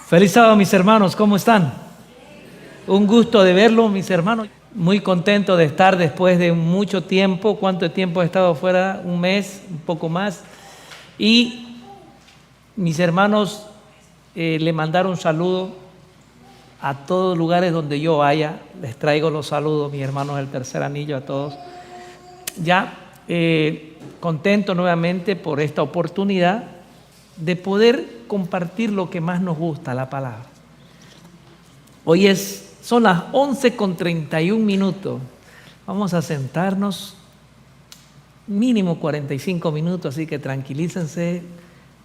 Feliz sábado, mis hermanos, ¿cómo están? Un gusto de verlos, mis hermanos. Muy contento de estar después de mucho tiempo. ¿Cuánto tiempo he estado fuera? Un mes, un poco más. Y mis hermanos le mandaron un saludo a todos los lugares donde yo vaya. Les traigo los saludos, mis hermanos del Tercer Anillo, a todos. Ya contento nuevamente por esta oportunidad de poder compartir lo que más nos gusta, la palabra. Hoy son las 11:31. Vamos a sentarnos mínimo 45 minutos, así que tranquilícense,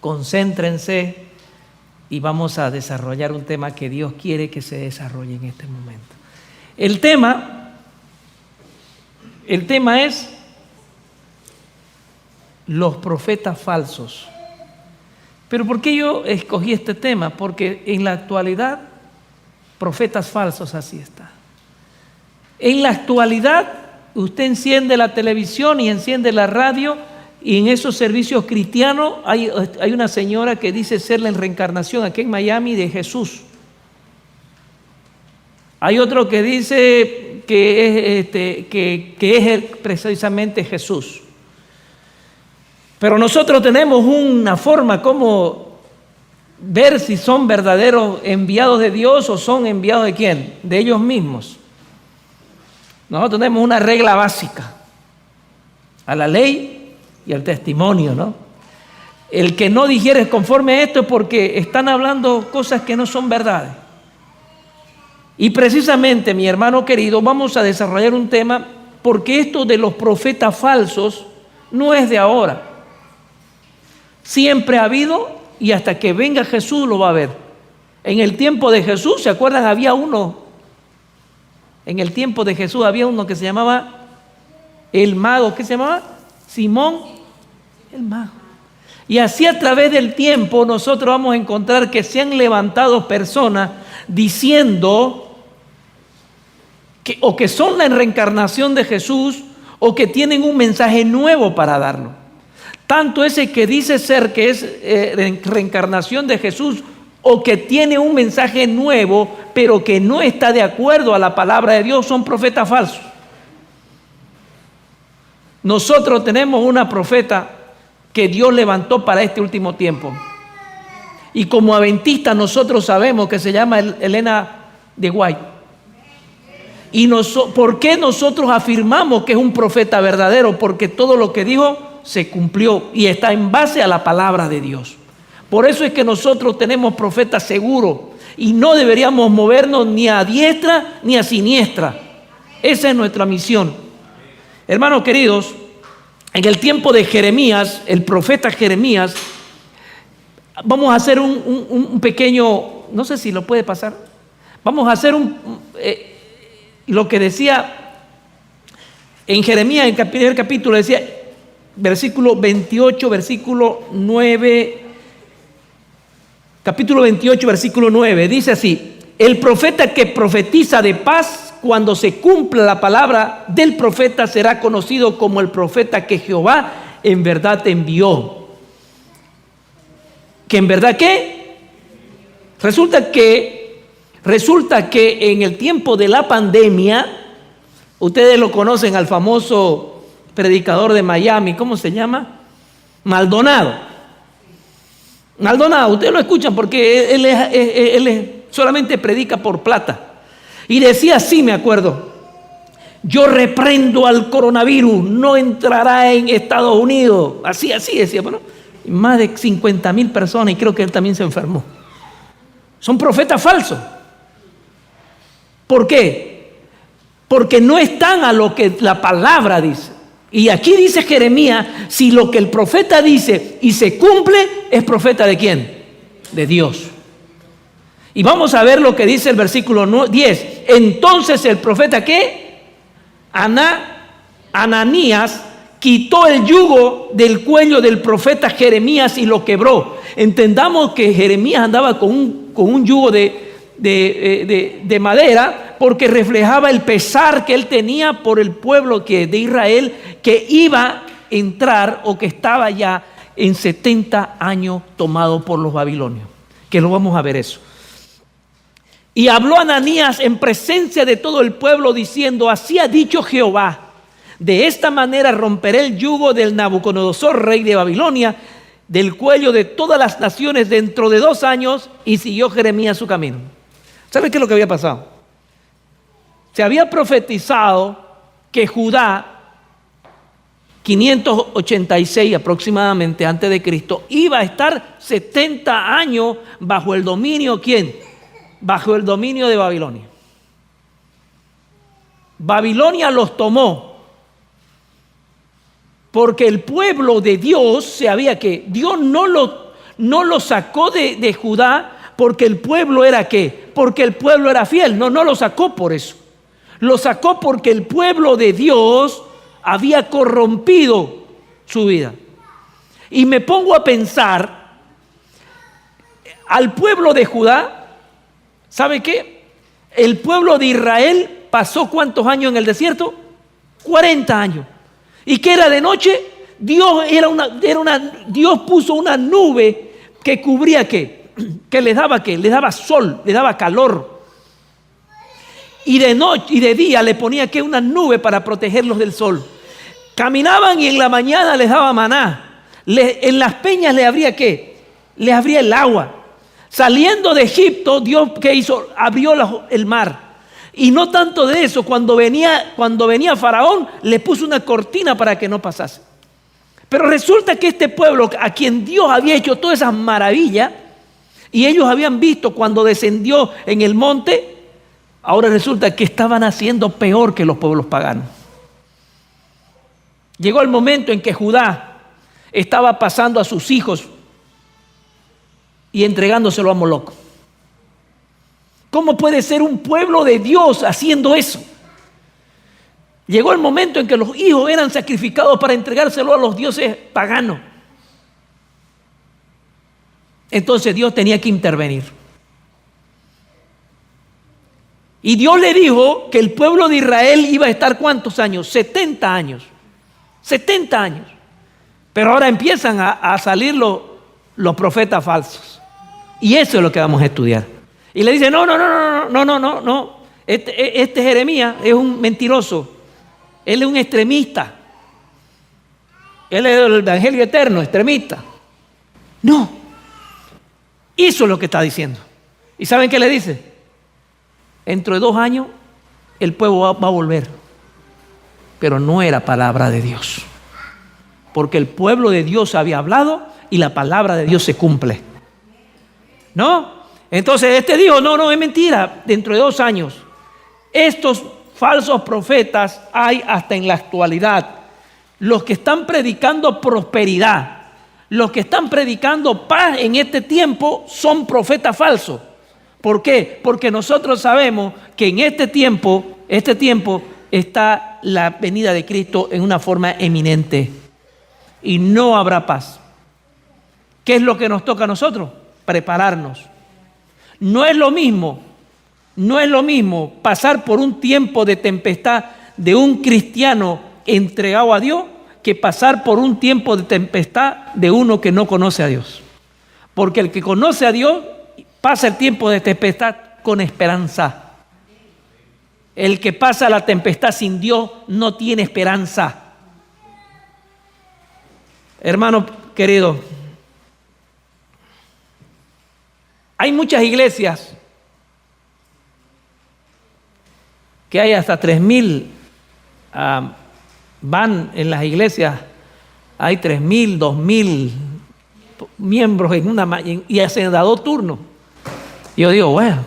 concéntrense y vamos a desarrollar un tema que Dios quiere que se desarrolle en este momento. El tema es los profetas falsos. Pero ¿por qué yo escogí este tema? Porque en la actualidad, profetas falsos, así está. En la actualidad, usted enciende la televisión y enciende la radio y en esos servicios cristianos hay una señora que dice ser la reencarnación aquí en Miami de Jesús. Hay otro que dice que es precisamente Jesús. Pero nosotros tenemos una forma como ver si son verdaderos enviados de Dios o son enviados de quién, de ellos mismos. Nosotros tenemos una regla básica, a la ley y al testimonio, ¿no? El que no digiere conforme a esto es porque están hablando cosas que no son verdades. Y precisamente, mi hermano querido, vamos a desarrollar un tema porque esto de los profetas falsos no es de ahora. Siempre ha habido y hasta que venga Jesús lo va a haber. En el tiempo de Jesús, ¿se acuerdan? En el tiempo de Jesús había uno que se llamaba el mago. ¿Qué se llamaba? Simón el mago. Y así a través del tiempo nosotros vamos a encontrar que se han levantado personas diciendo que son la reencarnación de Jesús o que tienen un mensaje nuevo para darnos. Tanto ese que dice ser que es reencarnación de Jesús o que tiene un mensaje nuevo, pero que no está de acuerdo a la palabra de Dios, son profetas falsos. Nosotros tenemos una profeta que Dios levantó para este último tiempo. Y como adventistas nosotros sabemos que se llama Elena de White. Y ¿por qué nosotros afirmamos que es un profeta verdadero? Porque todo lo que dijo se cumplió y está en base a la palabra de Dios. Por eso es que nosotros tenemos profetas seguros y no deberíamos movernos ni a diestra ni a siniestra. Esa es nuestra misión. Hermanos queridos, en el tiempo de Jeremías, el profeta Jeremías, vamos a hacer un pequeño, no sé si lo puede pasar, vamos a hacer lo que decía en Jeremías, en el primer capítulo, decía versículo 28, versículo 9, capítulo 28, versículo 9, dice así: el profeta que profetiza de paz, cuando se cumpla la palabra del profeta, será conocido como el profeta que Jehová en verdad envió. ¿Que en verdad qué? Resulta que en el tiempo de la pandemia, ustedes lo conocen al famoso predicador de Miami, ¿cómo se llama? Maldonado, ustedes lo escuchan porque él solamente predica por plata. Y decía así, me acuerdo: yo reprendo al coronavirus, no entrará en Estados Unidos. Así decía, bueno, más de 50,000 personas, y creo que él también se enfermó. Son profetas falsos. ¿Por qué? Porque no están a lo que la palabra dice. Y aquí dice Jeremías, si lo que el profeta dice y se cumple, es profeta ¿de quién? De Dios. Y vamos a ver lo que dice el versículo 10. Entonces el profeta ¿qué? Ananías quitó el yugo del cuello del profeta Jeremías y lo quebró. Entendamos que Jeremías andaba con un yugo de madera, porque reflejaba el pesar que él tenía por el pueblo de Israel, que iba a entrar o que estaba ya en 70 años tomado por los babilonios. Que lo vamos a ver eso. Y habló Ananías en presencia de todo el pueblo diciendo: así ha dicho Jehová, de esta manera romperé el yugo del Nabucodonosor, rey de Babilonia, del cuello de todas las naciones dentro de 2 años. Y siguió Jeremías su camino. ¿Sabe qué es lo que había pasado? Se había profetizado que Judá, 586 aproximadamente antes de Cristo, iba a estar 70 años bajo el dominio, ¿quién? Bajo el dominio de Babilonia. Babilonia los tomó porque el pueblo de Dios sabía que Dios no lo sacó de Judá porque el pueblo era ¿qué? Porque el pueblo era fiel. No lo sacó por eso. Lo sacó porque el pueblo de Dios había corrompido su vida. Y me pongo a pensar, al pueblo de Judá, ¿sabe qué? El pueblo de Israel pasó ¿cuántos años en el desierto? 40 años. ¿Y qué era de noche? Dios puso una nube que cubría ¿qué? Que les daba ¿qué? Les daba sol, les daba calor. Y de noche y de día le ponía ¿qué? Una nube para protegerlos del sol. Caminaban y en la mañana les daba maná. En las peñas le abría ¿qué? Les abría el agua. Saliendo de Egipto, Dios ¿qué hizo? Abrió el mar. Y no tanto de eso, cuando venía Faraón, le puso una cortina para que no pasase. Pero resulta que este pueblo, a quien Dios había hecho todas esas maravillas, y ellos habían visto cuando descendió en el monte, ahora resulta que estaban haciendo peor que los pueblos paganos. Llegó el momento en que Judá estaba pasando a sus hijos y entregándoselo a Moloc. ¿Cómo puede ser un pueblo de Dios haciendo eso? Llegó el momento en que los hijos eran sacrificados para entregárselo a los dioses paganos. Entonces Dios tenía que intervenir. Y Dios le dijo que el pueblo de Israel iba a estar ¿cuántos años? 70 años. 70 años. Pero ahora empiezan a salir los profetas falsos. Y eso es lo que vamos a estudiar. Y le dice, no. Este Jeremías es un mentiroso. Él es un extremista. Él es el evangelio eterno, extremista. No. Eso es lo que está diciendo. ¿Y saben qué le dice? Dentro de 2 años el pueblo va a volver. Pero no era palabra de Dios. Porque el pueblo de Dios había hablado y la palabra de Dios se cumple. ¿No? Entonces este dijo, no, es mentira. Dentro de 2 años. Estos falsos profetas hay hasta en la actualidad. Los que están predicando prosperidad, los que están predicando paz en este tiempo son profetas falsos. ¿Por qué? Porque nosotros sabemos que en este tiempo está la venida de Cristo en una forma eminente y no habrá paz. ¿Qué es lo que nos toca a nosotros? Prepararnos. No es lo mismo pasar por un tiempo de tempestad de un cristiano entregado a Dios que pasar por un tiempo de tempestad de uno que no conoce a Dios. Porque el que conoce a Dios pasa el tiempo de tempestad con esperanza. El que pasa la tempestad sin Dios no tiene esperanza. Hermano querido, hay muchas iglesias que hay hasta 3,000 van en las iglesias, hay 3,000, 2,000 miembros y hacen a 2 turnos. Y yo digo, bueno,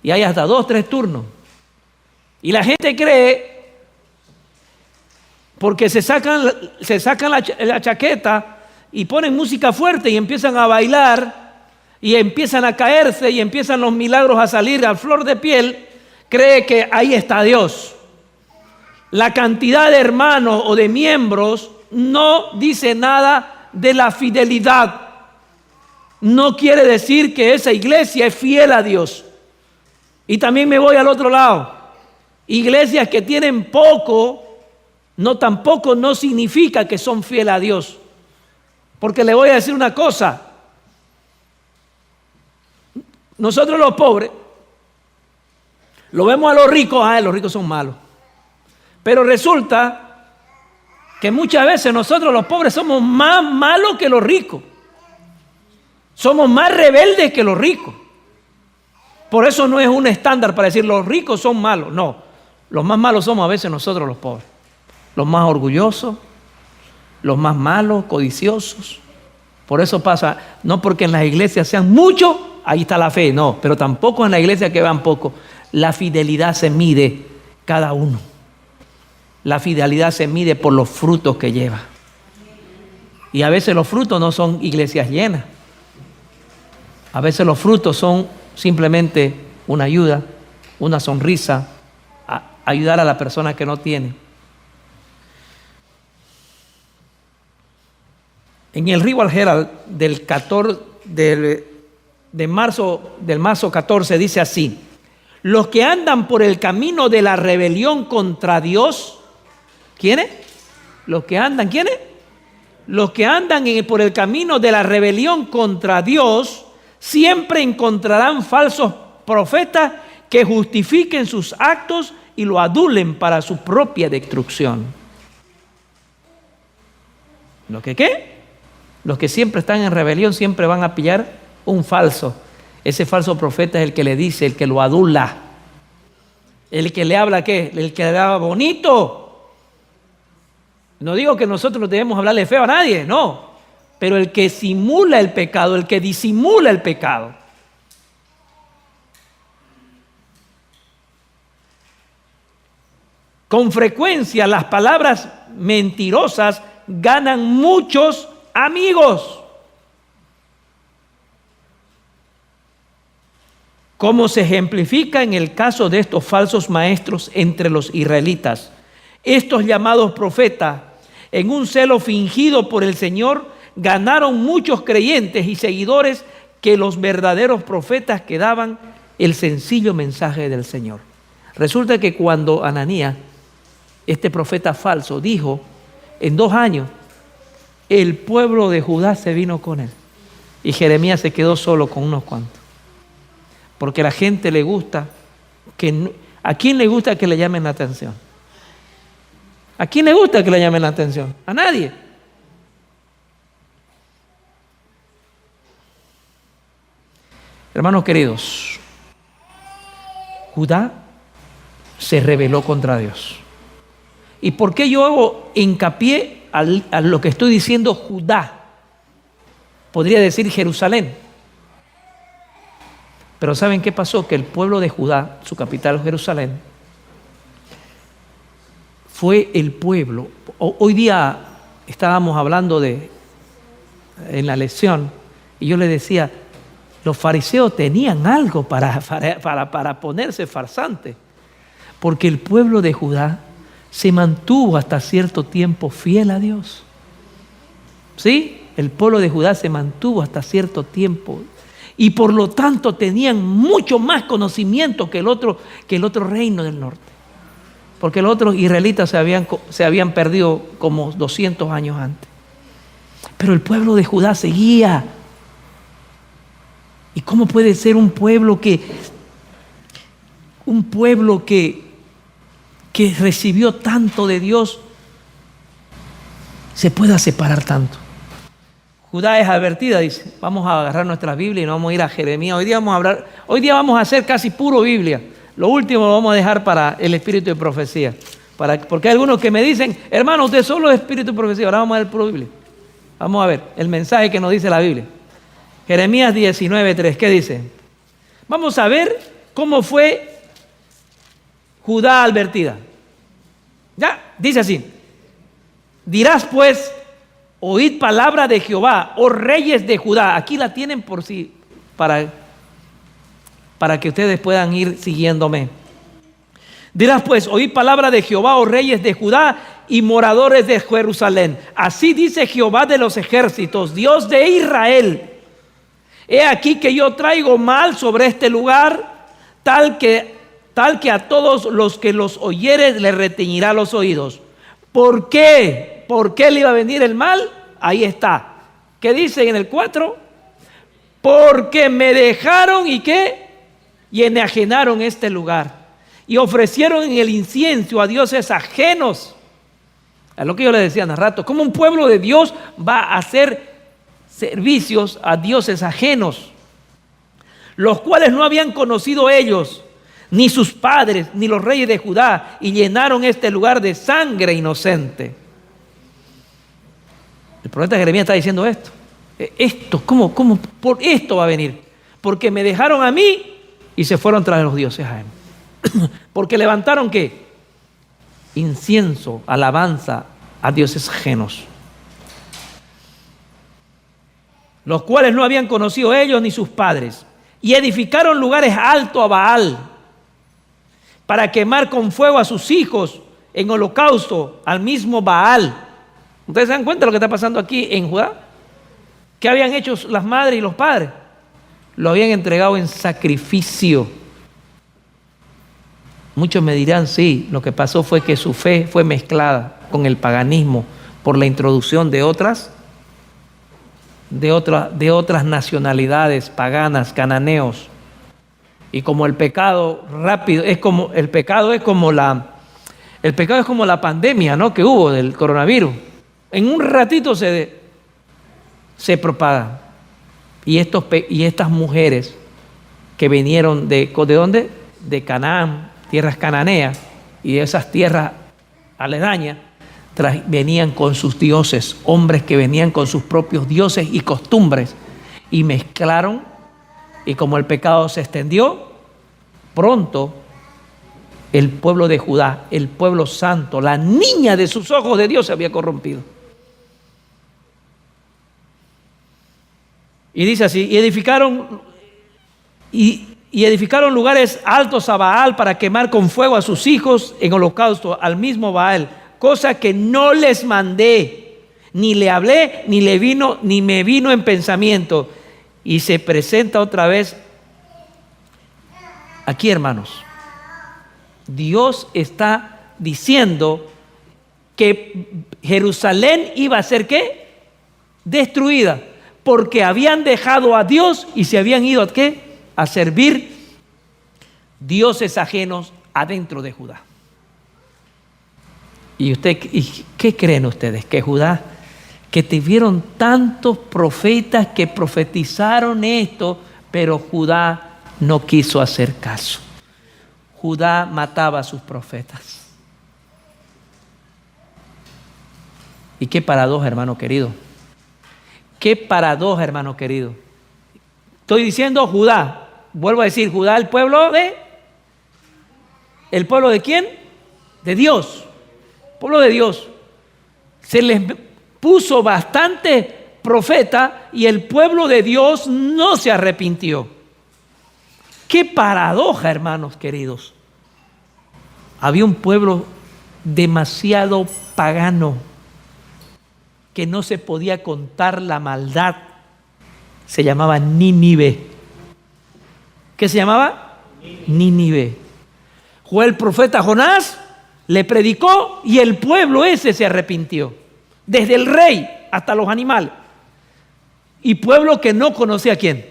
y hay hasta 2, 3 turnos. Y la gente cree, porque se sacan la chaqueta y ponen música fuerte y empiezan a bailar y empiezan a caerse y empiezan los milagros a salir a flor de piel, cree que ahí está Dios. La cantidad de hermanos o de miembros no dice nada de la fidelidad. No quiere decir que esa iglesia es fiel a Dios. Y también me voy al otro lado. Iglesias que tienen poco, tampoco no significa que son fieles a Dios. Porque le voy a decir una cosa. nosotros los pobres, lo vemos a los ricos son malos. Pero resulta que muchas veces nosotros los pobres somos más malos que los ricos. Somos más rebeldes que los ricos. Por eso no es un estándar para decir los ricos son malos. No, los más malos somos a veces nosotros los pobres. Los más orgullosos, los más malos, codiciosos. Por eso pasa, no porque en las iglesias sean muchos, ahí está la fe, no, pero tampoco en la iglesia que vean poco. La fidelidad se mide cada uno. La fidelidad se mide por los frutos que lleva. Y a veces los frutos no son iglesias llenas. A veces los frutos son simplemente una ayuda, una sonrisa, ayudar a la persona que no tiene. En el Rival Herald del marzo 14 dice así: los que andan por el camino de la rebelión contra Dios, ¿quiénes? Los que andan, ¿quiénes? Los que andan por el camino de la rebelión contra Dios siempre encontrarán falsos profetas que justifiquen sus actos y lo adulen para su propia destrucción. ¿Lo que qué? Los que siempre están en rebelión siempre van a pillar un falso. Ese falso profeta es el que le dice, el que lo adula. El que le habla ¿qué? El que le habla bonito. No digo que nosotros no debemos hablarle feo a nadie, no. Pero el que simula el pecado, el que disimula el pecado. Con frecuencia las palabras mentirosas ganan muchos amigos. Como se ejemplifica en el caso de estos falsos maestros entre los israelitas. Estos llamados profetas, en un celo fingido por el Señor, ganaron muchos creyentes y seguidores que los verdaderos profetas que daban el sencillo mensaje del Señor. Resulta que cuando Ananías, este profeta falso, dijo, en 2 años, el pueblo de Judá se vino con él. Y Jeremías se quedó solo con unos cuantos. Porque a la gente le gusta ¿a quién le gusta que le llamen la atención? ¿A quién le gusta que le llamen la atención? A nadie. Hermanos queridos, Judá se rebeló contra Dios. ¿Y por qué yo hago hincapié a lo que estoy diciendo Judá? Podría decir Jerusalén. Pero ¿saben qué pasó? Que el pueblo de Judá, su capital Jerusalén, fue el pueblo. Hoy día estábamos hablando en la lección, y yo le decía, los fariseos tenían algo para ponerse farsantes, porque el pueblo de Judá se mantuvo hasta cierto tiempo fiel a Dios. ¿Sí? El pueblo de Judá se mantuvo hasta cierto tiempo y por lo tanto tenían mucho más conocimiento que el otro reino del norte. Porque los otros israelitas se habían perdido como 200 años antes. Pero el pueblo de Judá seguía. ¿Y cómo puede ser un pueblo que recibió tanto de Dios se pueda separar tanto? Judá es advertida, dice, vamos a agarrar nuestra Biblia y no vamos a ir a Jeremías. Hoy día vamos a hacer casi puro Biblia. Lo último lo vamos a dejar para el espíritu de profecía. Porque hay algunos que me dicen, hermano, usted solo es espíritu de profecía, ahora vamos a ver puro Biblia. Vamos a ver el mensaje que nos dice la Biblia. Jeremías 19:3, ¿qué dice? Vamos a ver cómo fue Judá advertida. Ya, dice así. Dirás pues, oíd palabra de Jehová, oh reyes de Judá. Aquí la tienen por sí, para que ustedes puedan ir siguiéndome. Dirás pues, oíd palabra de Jehová, oh reyes de Judá y moradores de Jerusalén. Así dice Jehová de los ejércitos, Dios de Israel. He aquí que yo traigo mal sobre este lugar, tal que a todos los que los oyere le retiñirá los oídos. ¿Por qué? ¿Por qué le iba a venir el mal? Ahí está. ¿Qué dice en el 4? porque me dejaron y qué, y enajenaron este lugar, y ofrecieron en el incienso a dioses ajenos. Es lo que yo le decía hace rato, ¿cómo un pueblo de Dios va a hacer servicios a dioses ajenos, los cuales no habían conocido ellos, ni sus padres, ni los reyes de Judá, y llenaron este lugar de sangre inocente? El profeta Jeremías está diciendo esto. ¿Cómo por esto va a venir? Porque me dejaron a mí y se fueron tras los dioses ajenos. Porque levantaron ¿qué? Incienso, alabanza a dioses ajenos, los cuales no habían conocido ellos ni sus padres, y edificaron lugares altos a Baal, para quemar con fuego a sus hijos en holocausto al mismo Baal. ¿Ustedes se dan cuenta de lo que está pasando aquí en Judá? ¿Qué habían hecho las madres y los padres? Lo habían entregado en sacrificio. Muchos me dirán, sí, lo que pasó fue que su fe fue mezclada con el paganismo por la introducción de otras nacionalidades paganas, cananeos. Y como el pecado rápido es como el pecado es como la pandemia, ¿no?, que hubo del coronavirus. En un ratito se propaga. Y estas mujeres que vinieron ¿de dónde? De Canaán, tierras cananeas, y de esas tierras aledañas, venían con sus dioses, hombres que venían con sus propios dioses y costumbres, y mezclaron, y como el pecado se extendió, pronto el pueblo de Judá, el pueblo santo, la niña de sus ojos de Dios, se había corrompido. Y dice así, y edificaron lugares altos a Baal para quemar con fuego a sus hijos en holocausto al mismo Baal, cosa que no les mandé, ni le hablé, ni me vino en pensamiento. Y se presenta otra vez aquí, hermanos. Dios está diciendo que Jerusalén iba a ser ¿qué? Destruida, porque habían dejado a Dios y se habían ido ¿a qué? A servir dioses ajenos adentro de Judá. ¿Y qué creen ustedes? Que Judá, que tuvieron tantos profetas que profetizaron esto, pero Judá no quiso hacer caso. Judá mataba a sus profetas. Y qué paradoja, hermano querido. Qué paradoja, hermano querido. Estoy diciendo Judá. Vuelvo a decir, Judá, ¿el pueblo de quién? De Dios. Pueblo de Dios. Se les puso bastante profeta y el pueblo de Dios no se arrepintió. Qué paradoja, hermanos queridos. Había un pueblo demasiado pagano que no se podía contar la maldad. Se llamaba Nínive. ¿Qué se llamaba? Nínive. Fue el profeta Jonás, le predicó y el pueblo ese se arrepintió. Desde el rey hasta los animales. Y pueblo que no conocía a quién.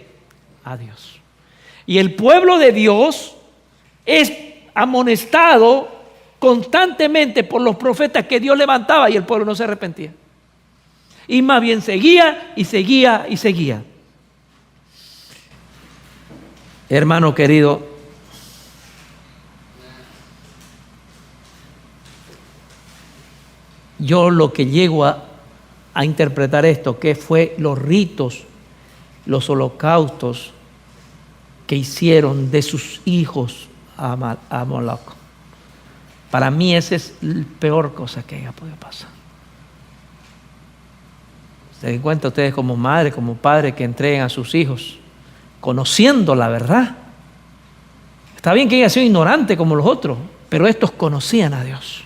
A Dios. Y el pueblo de Dios es amonestado constantemente por los profetas que Dios levantaba y el pueblo no se arrepentía. Y más bien seguía y seguía y seguía. Hermano querido, yo lo que llego a interpretar esto, que fue los ritos, los holocaustos que hicieron de sus hijos a Moloch. Para mí esa es la peor cosa que haya podido pasar. Se den cuenta ustedes como madre, como padre, que entreguen a sus hijos conociendo la verdad. Está bien que haya sido ignorante como los otros, pero estos conocían a Dios.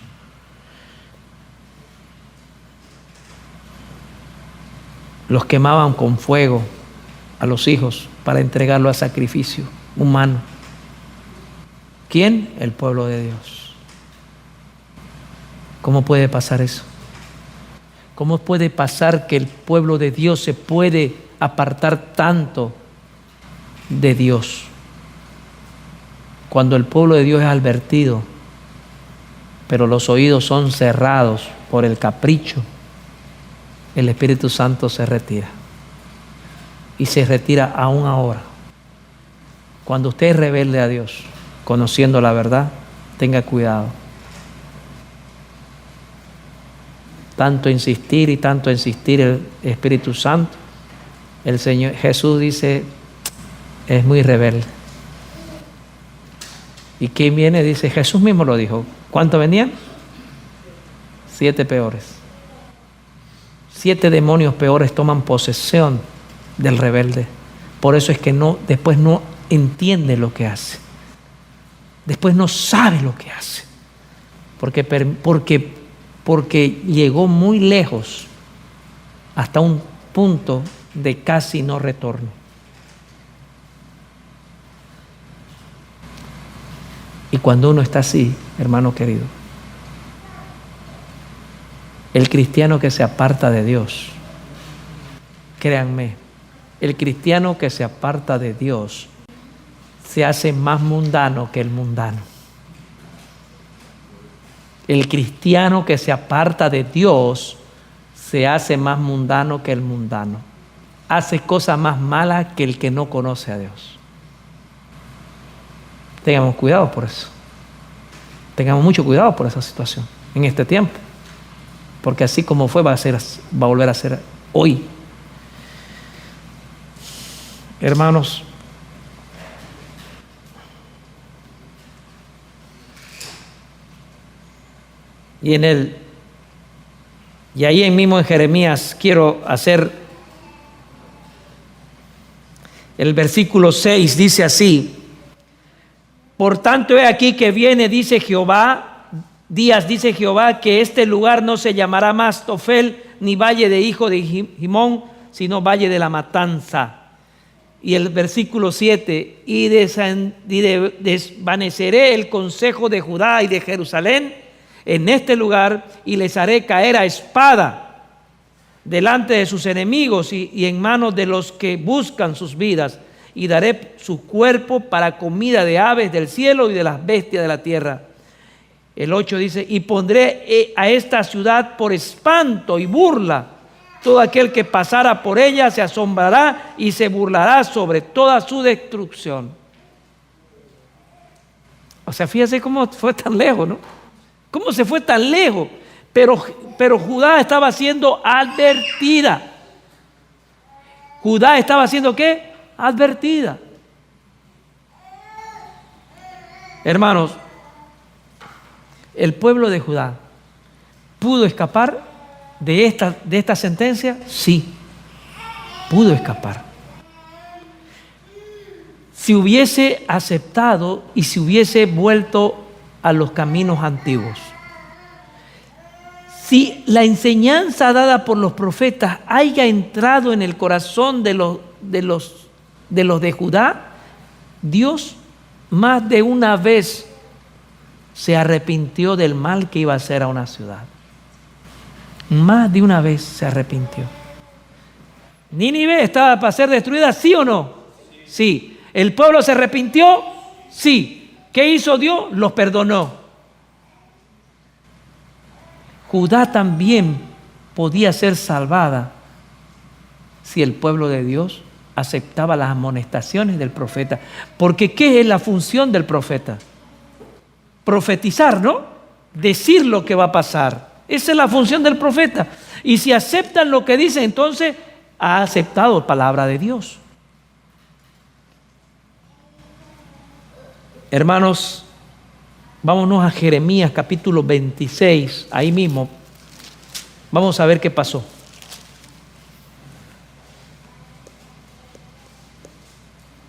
Los quemaban con fuego a los hijos para entregarlo a sacrificio humano. ¿Quién? El pueblo de Dios. ¿Cómo puede pasar eso? ¿Cómo puede pasar que el pueblo de Dios se puede apartar tanto de Dios. Cuando el pueblo de Dios es advertido, pero los oídos son cerrados por el capricho, el Espíritu Santo se retira. Y se retira aún ahora. Cuando usted es rebelde a Dios, conociendo la verdad, tenga cuidado. Tanto insistir el Espíritu Santo, el Señor Jesús dice, es muy rebelde. ¿Y quién viene? Dice, Jesús mismo lo dijo. ¿Cuántos venían? 7 peores. 7 demonios peores toman posesión del rebelde. Por eso es que después no entiende lo que hace. Después no sabe lo que hace. Porque llegó muy lejos hasta un punto de casi no retorno. Y cuando uno está así, hermano querido, el cristiano que se aparta de Dios, créanme, el cristiano que se aparta de Dios se hace más mundano que el mundano. El cristiano que se aparta de Dios se hace más mundano que el mundano. Hace cosas más malas que el que no conoce a Dios. Tengamos cuidado por eso. Tengamos mucho cuidado por esa situación en este tiempo. Porque así como fue, va a volver a ser hoy. Hermanos, y ahí mismo en Jeremías quiero hacer el versículo 6, dice así: por tanto, he aquí que viene, dice Jehová, días, dice Jehová, que este lugar no se llamará más Tofel, ni valle de hijo de Gimón, sino valle de la matanza. Y el versículo 7, y desvaneceré el consejo de Judá y de Jerusalén en este lugar, y les haré caer a espada delante de sus enemigos y en manos de los que buscan sus vidas. Y daré su cuerpo para comida de aves del cielo y de las bestias de la tierra. El 8 dice, y pondré a esta ciudad por espanto y burla. Todo aquel que pasara por ella se asombrará y se burlará sobre toda su destrucción. O sea, fíjese cómo fue tan lejos, ¿no? ¿Cómo se fue tan lejos? Pero Judá estaba siendo advertida. ¿Judá estaba haciendo qué? Advertida. Hermanos, el pueblo de Judá pudo escapar de esta sentencia. Sí, pudo escapar. Si hubiese aceptado y si hubiese vuelto a los caminos antiguos. Si la enseñanza dada por los profetas haya entrado en el corazón de los de Judá, Dios más de una vez se arrepintió del mal que iba a hacer a una ciudad. Más de una vez se arrepintió. ¿Nínive estaba para ser destruida, sí o no? Sí. ¿El pueblo se arrepintió? Sí. ¿Qué hizo Dios? Los perdonó. Judá también podía ser salvada si el pueblo de Dios aceptaba las amonestaciones del profeta. Porque ¿qué es la función del profeta? Profetizar, ¿no? Decir lo que va a pasar. Esa es la función del profeta. Y si aceptan lo que dice, entonces ha aceptado palabra de Dios. Hermanos, vámonos a Jeremías capítulo 26, ahí mismo. Vamos a ver qué pasó.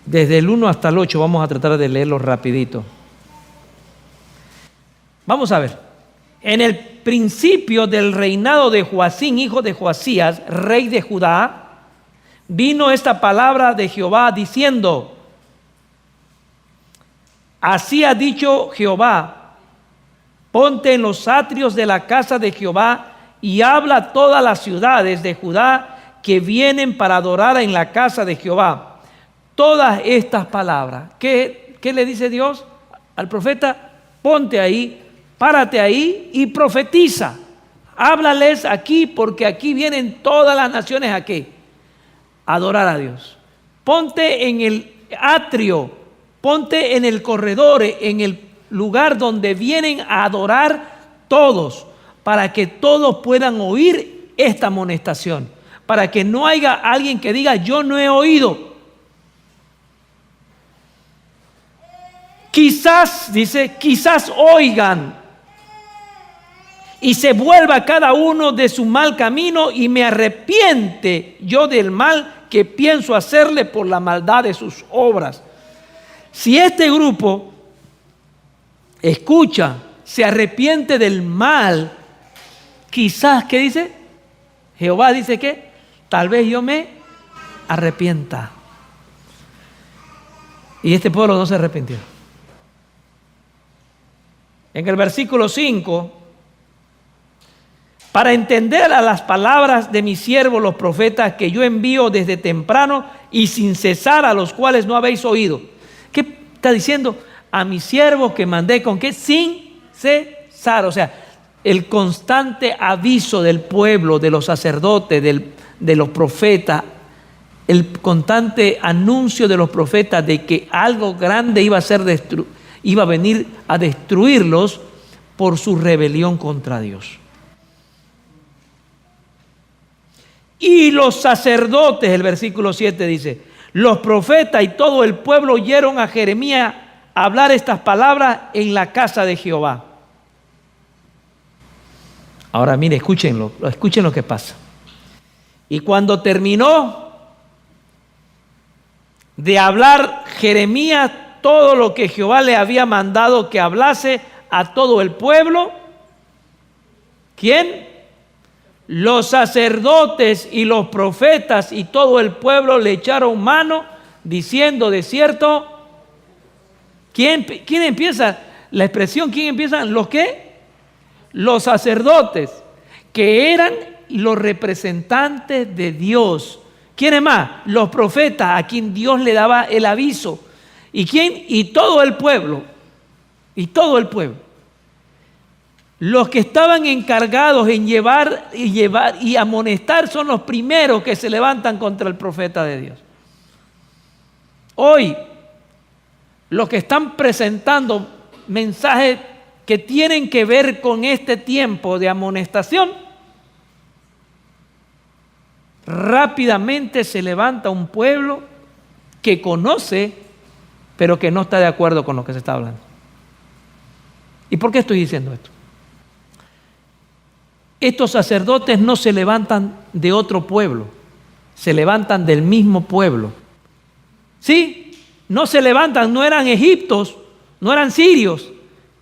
Desde el 1 hasta el 8 vamos a tratar de leerlo rapidito. Vamos a ver. En el principio del reinado de Joacín, hijo de Joasías, rey de Judá, vino esta palabra de Jehová diciendo: así ha dicho Jehová, ponte en los atrios de la casa de Jehová y habla a todas las ciudades de Judá que vienen para adorar en la casa de Jehová. todas estas palabras. ¿Qué le dice Dios al profeta? Ponte ahí, párate ahí y profetiza. Háblales aquí, porque aquí vienen todas las naciones a ¿qué? A adorar a Dios. Ponte en el atrio, ponte en el corredor, en el lugar donde vienen a adorar todos, para que todos puedan oír esta amonestación, para que no haya alguien que diga yo no he oído. Quizás, dice, quizás oigan y se vuelva cada uno de su mal camino y me arrepiente yo del mal que pienso hacerle por la maldad de sus obras. Si este grupo escucha, se arrepiente del mal, quizás, ¿qué dice? Jehová dice que tal vez yo me arrepienta. Y este pueblo no se arrepintió. En el versículo 5, para entender a las palabras de mis siervos los profetas que yo envío desde temprano y sin cesar, a los cuales no habéis oído. ¿Qué está diciendo? A mis siervos que mandé, ¿con qué? Sin cesar. O sea, el constante aviso del pueblo, de los sacerdotes, de los profetas, el constante anuncio de los profetas de que algo grande iba a venir a destruirlos por su rebelión contra Dios. Y los sacerdotes, el versículo 7 dice, los profetas y todo el pueblo oyeron a Jeremías hablar estas palabras en la casa de Jehová. Ahora mire, escuchen lo que pasa. Y cuando terminó de hablar Jeremías todo lo que Jehová le había mandado que hablase a todo el pueblo, ¿quién? Los sacerdotes y los profetas y todo el pueblo le echaron mano diciendo, de cierto, ¿quién empieza? La expresión, ¿quién empieza? ¿Los qué? Los sacerdotes, que eran los representantes de Dios. ¿Quiénes más? Los profetas, a quien Dios le daba el aviso. ¿Y quién? Y todo el pueblo. Y todo el pueblo. Los que estaban encargados en llevar y amonestar son los primeros que se levantan contra el profeta de Dios. Hoy, los que están presentando mensajes que tienen que ver con este tiempo de amonestación, rápidamente se levanta un pueblo que conoce, pero que no está de acuerdo con lo que se está hablando. ¿Y por qué estoy diciendo esto? Estos sacerdotes no se levantan de otro pueblo, se levantan del mismo pueblo. Sí, no se levantan, no eran egipcios, no eran sirios,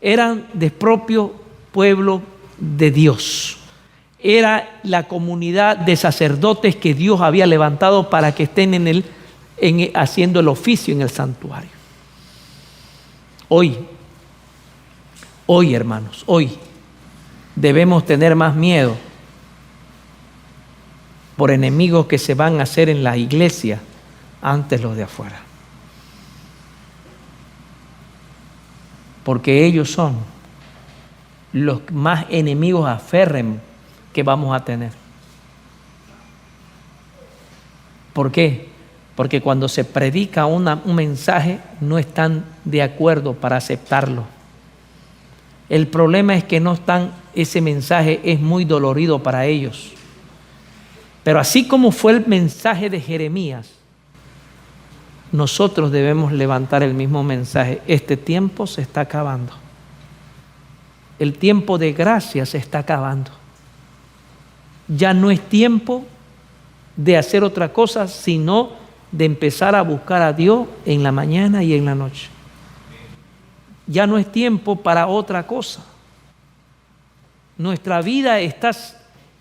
eran del propio pueblo de Dios. Era la comunidad de sacerdotes que Dios había levantado para que estén haciendo el oficio en el santuario. Hoy, hermanos, hoy debemos tener más miedo por enemigos que se van a hacer en la iglesia antes los de afuera. Porque ellos son los más enemigos aférrimos que vamos a tener. ¿Por qué? Porque cuando se predica un mensaje no están de acuerdo para aceptarlo. El problema es que ese mensaje es muy dolorido para ellos. Pero así como fue el mensaje de Jeremías, nosotros debemos levantar el mismo mensaje. Este tiempo se está acabando. El tiempo de gracia se está acabando. Ya no es tiempo de hacer otra cosa, sino de empezar a buscar a Dios en la mañana y en la noche. Ya no es tiempo para otra cosa. Nuestra vida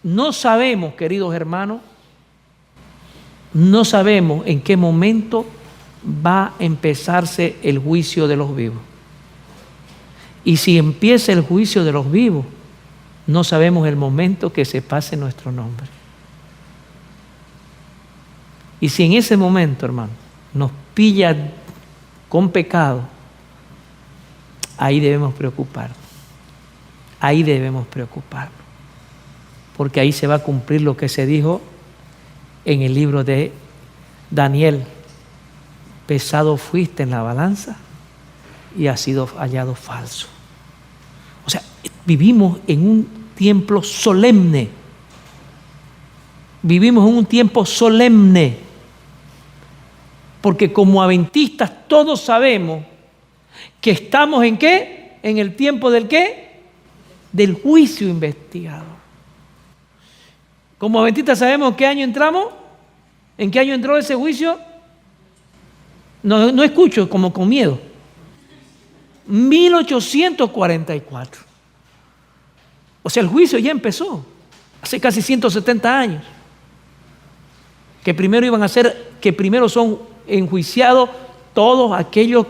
no sabemos, queridos hermanos, no sabemos en qué momento va a empezarse el juicio de los vivos. Y si empieza el juicio de los vivos, no sabemos el momento que se pase nuestro nombre. Y si en ese momento, hermano, nos pilla con pecado, ahí debemos preocuparnos. Ahí debemos preocuparnos. Porque ahí se va a cumplir lo que se dijo en el libro de Daniel. Pesado fuiste en la balanza y has sido hallado falso. O sea, vivimos en un tiempo solemne. Vivimos en un tiempo solemne. Porque como adventistas todos sabemos que estamos ¿en qué? En el tiempo del ¿qué? Del juicio investigado. Como adventistas sabemos en qué año entramos. ¿En qué año entró ese juicio? No escucho, como con miedo. 1844. O sea, el juicio ya empezó. Hace casi 170 años. Que primero son enjuiciados todos aquellos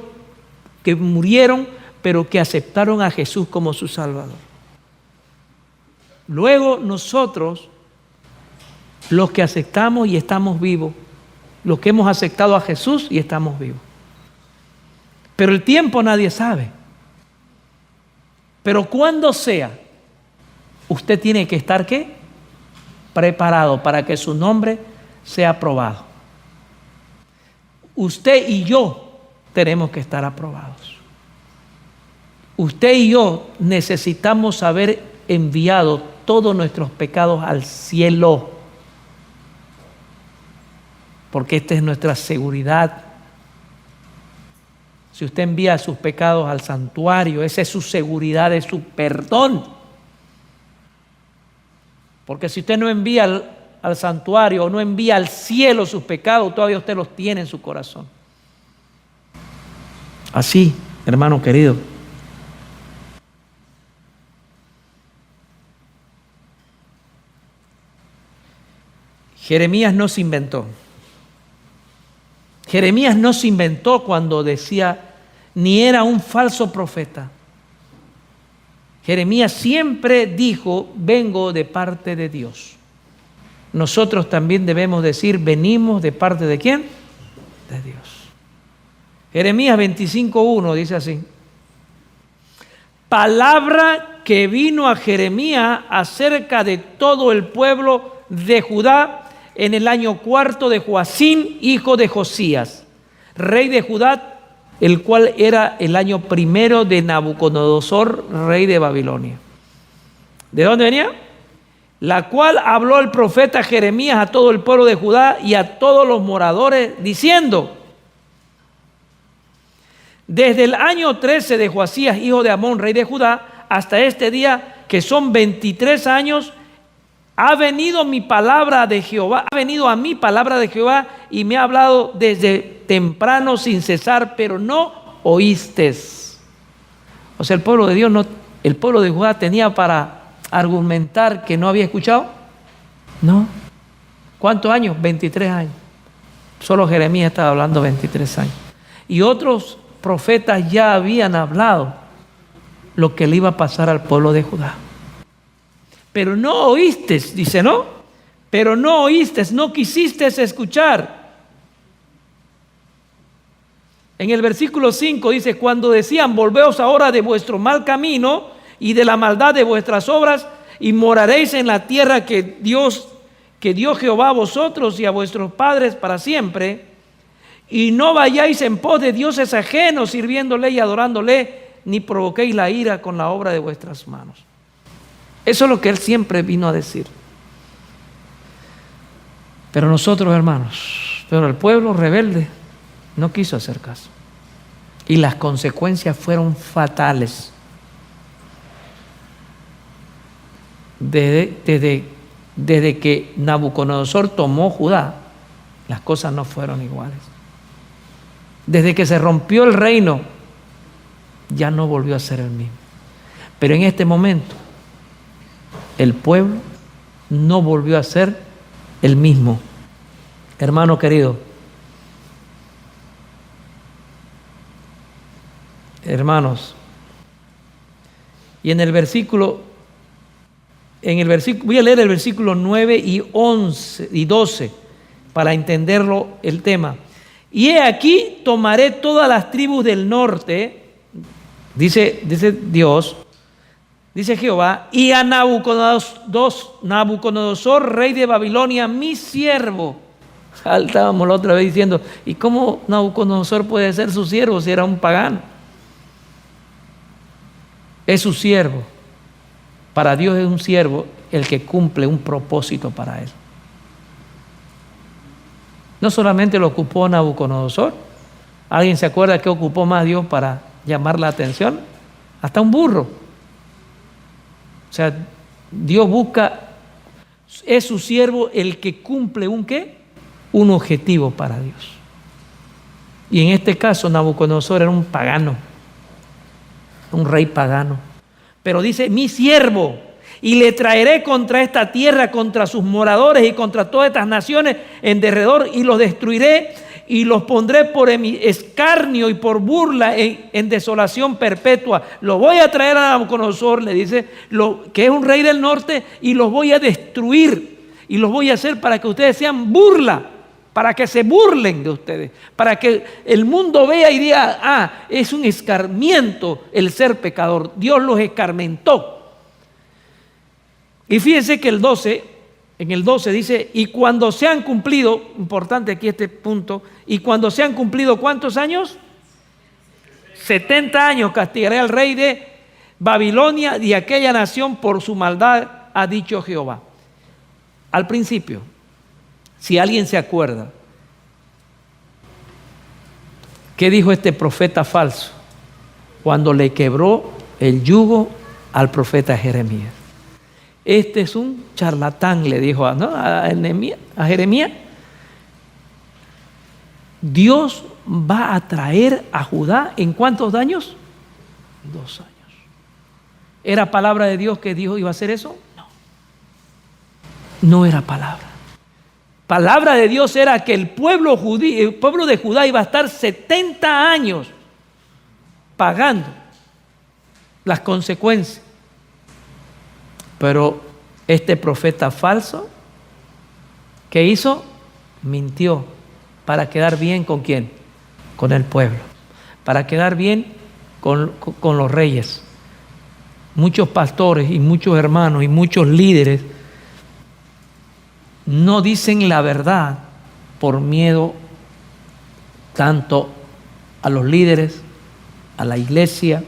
que murieron, pero que aceptaron a Jesús como su Salvador. Luego nosotros, los que aceptamos y estamos vivos, los que hemos aceptado a Jesús y estamos vivos. Pero el tiempo nadie sabe. Pero cuando sea, usted tiene que estar ¿qué? Preparado para que su nombre sea aprobado. Usted y yo tenemos que estar aprobados. Usted y yo necesitamos haber enviado todos nuestros pecados al cielo. Porque esta es nuestra seguridad. Si usted envía sus pecados al santuario, esa es su seguridad, es su perdón. Porque si usted no envía al santuario o no envía al cielo sus pecados, todavía usted los tiene en su corazón. Así, hermano querido. Jeremías no se inventó. Jeremías no se inventó cuando decía, ni era un falso profeta. Jeremías siempre dijo, vengo de parte de Dios. Nosotros también debemos decir, venimos de parte de ¿quién? De Dios. Jeremías 25:1 dice así. Palabra que vino a Jeremías acerca de todo el pueblo de Judá en el año 4 de Joacim, hijo de Josías, rey de Judá, el cual era el año 1 de Nabucodonosor, rey de Babilonia. ¿De dónde venía? La cual habló el profeta Jeremías a todo el pueblo de Judá y a todos los moradores, diciendo: desde el año 13 de Joasías, hijo de Amón, rey de Judá, hasta este día, que son 23 años, ha venido mi palabra de Jehová, ha venido a mí palabra de Jehová y me ha hablado desde temprano sin cesar, pero no oístes. O sea, el pueblo de Dios no, el pueblo de Judá tenía para argumentar que no había escuchado. No. ¿Cuántos años? 23 años. Solo Jeremías estaba hablando 23 años. Y otros profetas ya habían hablado lo que le iba a pasar al pueblo de Judá. Pero no oíste, dice, ¿no? Pero no oíste, no quisiste escuchar. En el versículo 5 dice, cuando decían, volveos ahora de vuestro mal camino y de la maldad de vuestras obras, y moraréis en la tierra que dio Jehová a vosotros y a vuestros padres para siempre, y no vayáis en pos de dioses ajenos, sirviéndole y adorándole, ni provoquéis la ira con la obra de vuestras manos. Eso es lo que él siempre vino a decir. Pero nosotros, hermanos, pero el pueblo rebelde no quiso hacer caso. Y las consecuencias fueron fatales. Desde que Nabucodonosor tomó Judá, las cosas no fueron iguales. Desde que se rompió el reino, ya no volvió a ser el mismo. Pero en este momento, el pueblo no volvió a ser el mismo. Hermano querido, hermanos, y en el versículo, voy a leer el versículo 9 y 11 y 12 para entenderlo el tema. Y he aquí, tomaré todas las tribus del norte, dice Dios, dice Jehová, y a Nabucodonosor, rey de Babilonia, mi siervo. Estábamos la otra vez diciendo, ¿y cómo Nabucodonosor puede ser su siervo si era un pagano? Es su siervo. Para Dios es un siervo el que cumple un propósito para él. No solamente lo ocupó Nabucodonosor. ¿Alguien se acuerda que ocupó más Dios para llamar la atención? Hasta un burro. O sea, Dios busca, es su siervo el que cumple un ¿qué? Un objetivo para Dios. Y en este caso Nabucodonosor era un pagano, un rey pagano. Pero dice, mi siervo, y le traeré contra esta tierra, contra sus moradores y contra todas estas naciones en derredor, y los destruiré y los pondré por escarnio y por burla en desolación perpetua. Lo voy a traer a Nabucodonosor, le dice, que es un rey del norte, y los voy a destruir y los voy a hacer para que ustedes sean burla, para que se burlen de ustedes, para que el mundo vea y diga, es un escarmiento el ser pecador. Dios los escarmentó. Y fíjense que en el 12 dice, y cuando se han cumplido, importante aquí este punto, y cuando se han cumplido ¿cuántos años? 70 años castigaré al rey de Babilonia y aquella nación por su maldad, ha dicho Jehová. Al principio, si alguien se acuerda, ¿qué dijo este profeta falso cuando le quebró el yugo al profeta Jeremías? Este es un charlatán, le dijo a Jeremías. Dios va a traer a Judá ¿en cuántos años? 2 años. ¿Era palabra de Dios que Dios iba a hacer eso? No. No era palabra. Palabra de Dios era que el pueblo de Judá iba a estar 70 años pagando las consecuencias. Pero este profeta falso, ¿qué hizo? Mintió para quedar bien ¿con quién? Con el pueblo, para quedar bien con los reyes. Muchos pastores y muchos hermanos y muchos líderes no dicen la verdad por miedo tanto a los líderes, a la iglesia,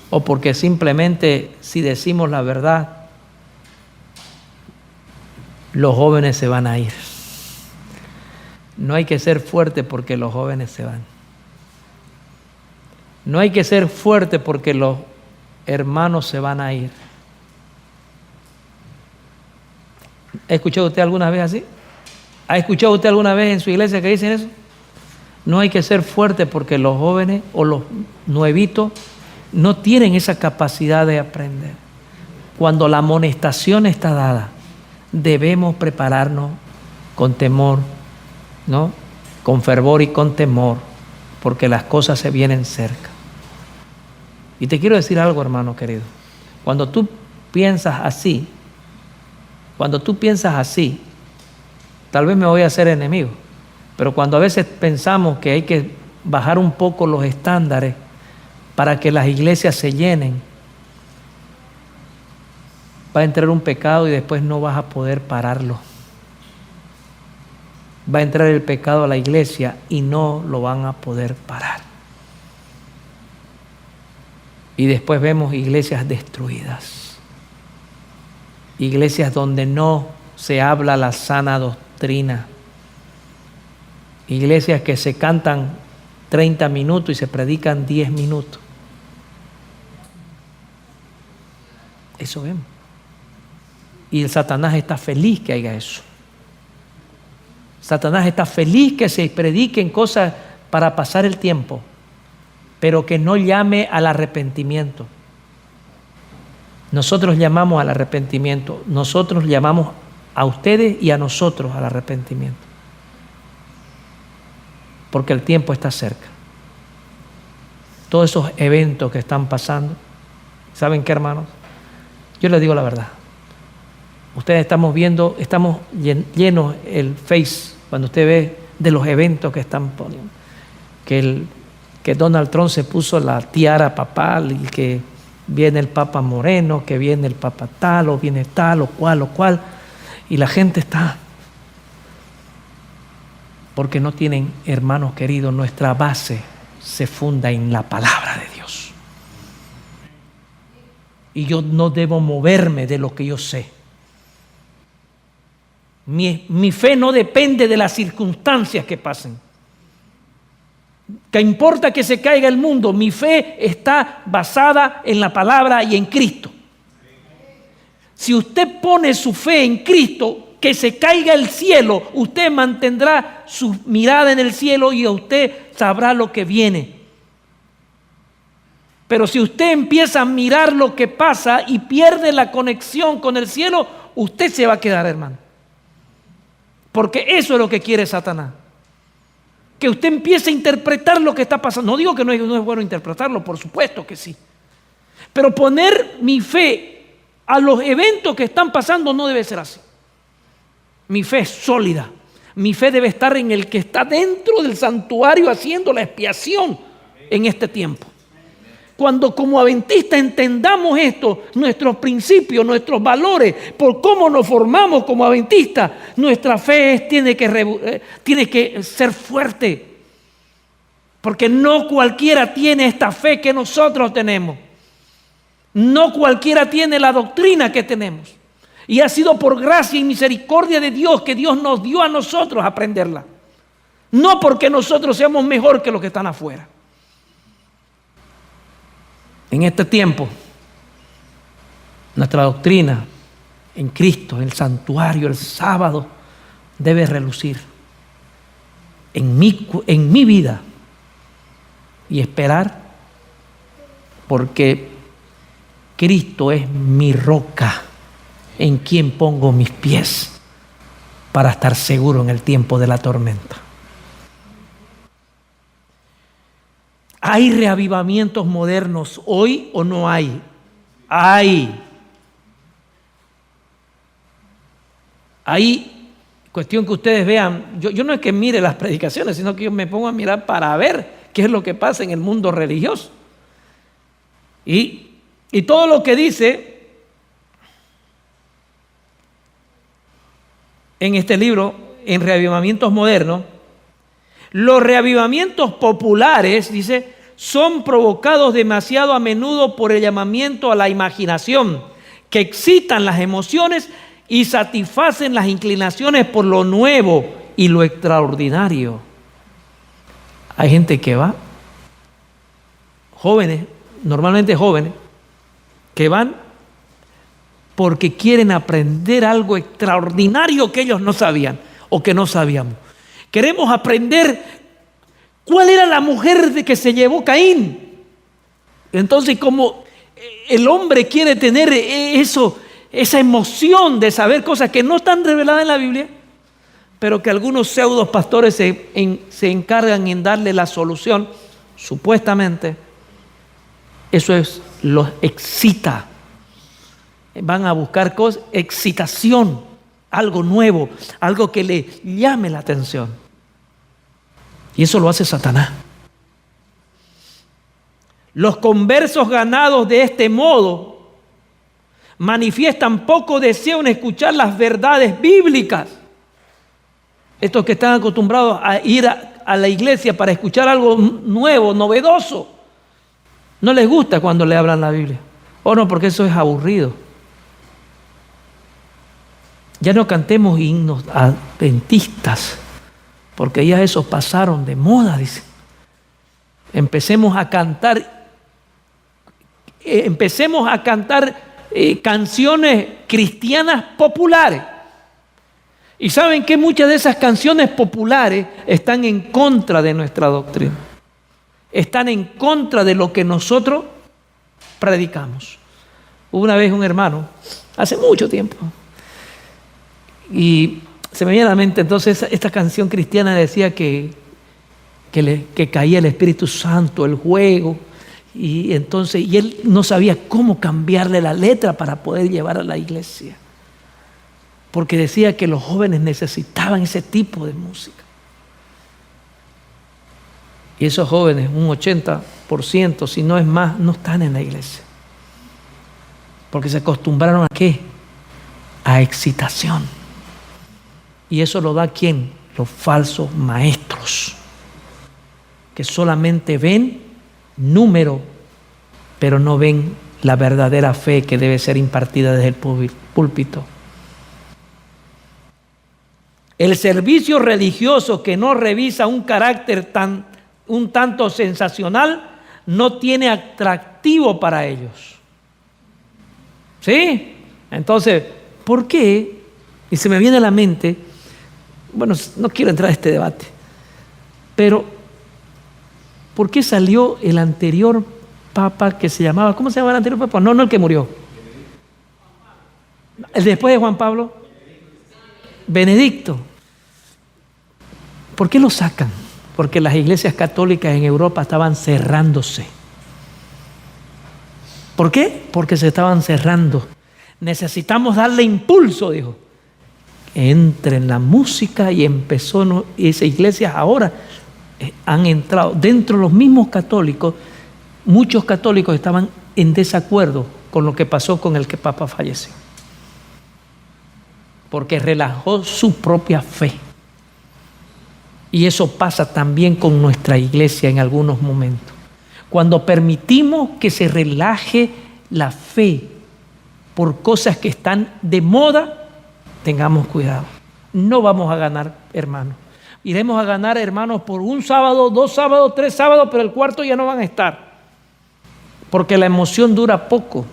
o porque simplemente si decimos la verdad, los jóvenes se van a ir. No hay que ser fuerte porque los jóvenes se van. No hay que ser fuerte porque los hermanos se van a ir. ¿Ha escuchado usted alguna vez así? ¿Ha escuchado usted alguna vez en su iglesia que dicen eso? No hay que ser fuerte porque los jóvenes o los nuevitos no tienen esa capacidad de aprender. Cuando la amonestación está dada, debemos prepararnos con temor, ¿no? Con fervor y con temor, porque las cosas se vienen cerca. Y te quiero decir algo, hermano querido. Cuando tú piensas así, tal vez me voy a hacer enemigo, pero cuando a veces pensamos que hay que bajar un poco los estándares para que las iglesias se llenen, va a entrar un pecado y después no vas a poder pararlo. Va a entrar el pecado a la iglesia y no lo van a poder parar. Y después vemos iglesias destruidas. Iglesias donde no se habla la sana doctrina. Iglesias que se cantan 30 minutos y se predican 10 minutos. Eso vemos. Y el Satanás está feliz que haya eso. Satanás está feliz que se prediquen cosas para pasar el tiempo, pero que no llame al arrepentimiento. Nosotros llamamos al arrepentimiento. Nosotros llamamos a ustedes y a nosotros al arrepentimiento. Porque el tiempo está cerca. Todos esos eventos que están pasando, ¿saben qué, hermanos? Yo les digo la verdad. Ustedes estamos viendo, estamos llenos el Face, cuando usted ve de los eventos que están poniendo. Que Donald Trump se puso la tiara papal y que viene el Papa Moreno, que viene el Papa tal, o viene tal, o cual, y la gente está... Porque no tienen, hermanos queridos, nuestra base se funda en la palabra de Dios. Y yo no debo moverme de lo que yo sé. Mi fe no depende de las circunstancias que pasen. ¿Qué importa que se caiga el mundo? Mi fe está basada en la palabra y en Cristo. Si usted pone su fe en Cristo, que se caiga el cielo, usted mantendrá su mirada en el cielo y usted sabrá lo que viene. Pero si usted empieza a mirar lo que pasa y pierde la conexión con el cielo, usted se va a quedar, hermano. Porque eso es lo que quiere Satanás. Que usted empiece a interpretar lo que está pasando. No digo que no es bueno interpretarlo, por supuesto que sí. Pero poner mi fe a los eventos que están pasando no debe ser así. Mi fe es sólida. Mi fe debe estar en el que está dentro del santuario haciendo la expiación en este tiempo. Cuando como adventistas entendamos esto, nuestros principios, nuestros valores, por cómo nos formamos como adventistas, nuestra fe tiene que ser fuerte. Porque no cualquiera tiene esta fe que nosotros tenemos. No cualquiera tiene la doctrina que tenemos. Y ha sido por gracia y misericordia de Dios que Dios nos dio a nosotros aprenderla. No porque nosotros seamos mejor que los que están afuera. En este tiempo, nuestra doctrina en Cristo, en el santuario, el sábado, debe relucir en mi vida y esperar, porque Cristo es mi roca en quien pongo mis pies para estar seguro en el tiempo de la tormenta. ¿Hay reavivamientos modernos hoy o no hay? Hay. Hay cuestión que ustedes vean. Yo no es que mire las predicaciones, sino que yo me pongo a mirar para ver qué es lo que pasa en el mundo religioso. Y todo lo que dice en este libro, en Reavivamientos Modernos, los reavivamientos populares, dice, son provocados demasiado a menudo por el llamamiento a la imaginación, que excitan las emociones y satisfacen las inclinaciones por lo nuevo y lo extraordinario. Hay gente que va, jóvenes, normalmente jóvenes, que van porque quieren aprender algo extraordinario que ellos no sabían o que no sabíamos. Queremos aprender cuál era la mujer de que se llevó Caín. Entonces, como el hombre quiere tener esa emoción de saber cosas que no están reveladas en la Biblia, pero que algunos pseudos pastores se encargan en darle la solución, supuestamente, eso los excita. Van a buscar cosas, excitación, algo nuevo, algo que le llame la atención. Y eso lo hace Satanás. Los conversos ganados de este modo manifiestan poco deseo en escuchar las verdades bíblicas. Estos que están acostumbrados a ir a la iglesia para escuchar algo nuevo, novedoso, no les gusta cuando le hablan la Biblia. O no, porque eso es aburrido. Ya no cantemos himnos adventistas, porque ya esos pasaron de moda, dice. Empecemos a cantar canciones cristianas populares. Y saben que muchas de esas canciones populares están en contra de nuestra doctrina. Están en contra de lo que nosotros predicamos. Hubo una vez un hermano, hace mucho tiempo, y se me viene a la mente entonces esta canción cristiana decía que caía el Espíritu Santo, el juego, y él no sabía cómo cambiarle la letra para poder llevar a la iglesia, porque decía que los jóvenes necesitaban ese tipo de música. Y esos jóvenes, un 80%, si no es más, no están en la iglesia. Porque se acostumbraron a ¿qué? A excitación. Y eso lo da ¿quién? Los falsos maestros, que solamente ven número, pero no ven la verdadera fe que debe ser impartida desde el púlpito. El servicio religioso que no revisa un carácter un tanto sensacional no tiene atractivo para ellos. ¿Sí? Entonces, ¿por qué? Y se me viene a la mente, bueno, no quiero entrar a este debate, pero ¿por qué salió el anterior papa que se llamaba, ¿cómo se llamaba el anterior papa? No el que murió. El después de Juan Pablo. Benedicto. ¿Por qué lo sacan? Porque las iglesias católicas en Europa estaban cerrándose. ¿Por qué? Porque se estaban cerrando. Necesitamos darle impulso, dijo. Entre en la música y empezó, y esas iglesias ahora han entrado dentro de los mismos católicos. Muchos católicos estaban en desacuerdo con lo que pasó con el que Papa falleció, porque relajó su propia fe. Y eso pasa también con nuestra iglesia en algunos momentos. Cuando permitimos que se relaje la fe por cosas que están de moda, tengamos cuidado. No vamos a ganar, hermanos. Iremos a ganar, hermanos, por un sábado, 2 sábados, 3 sábados, pero el cuarto ya no van a estar. Porque la emoción dura poco.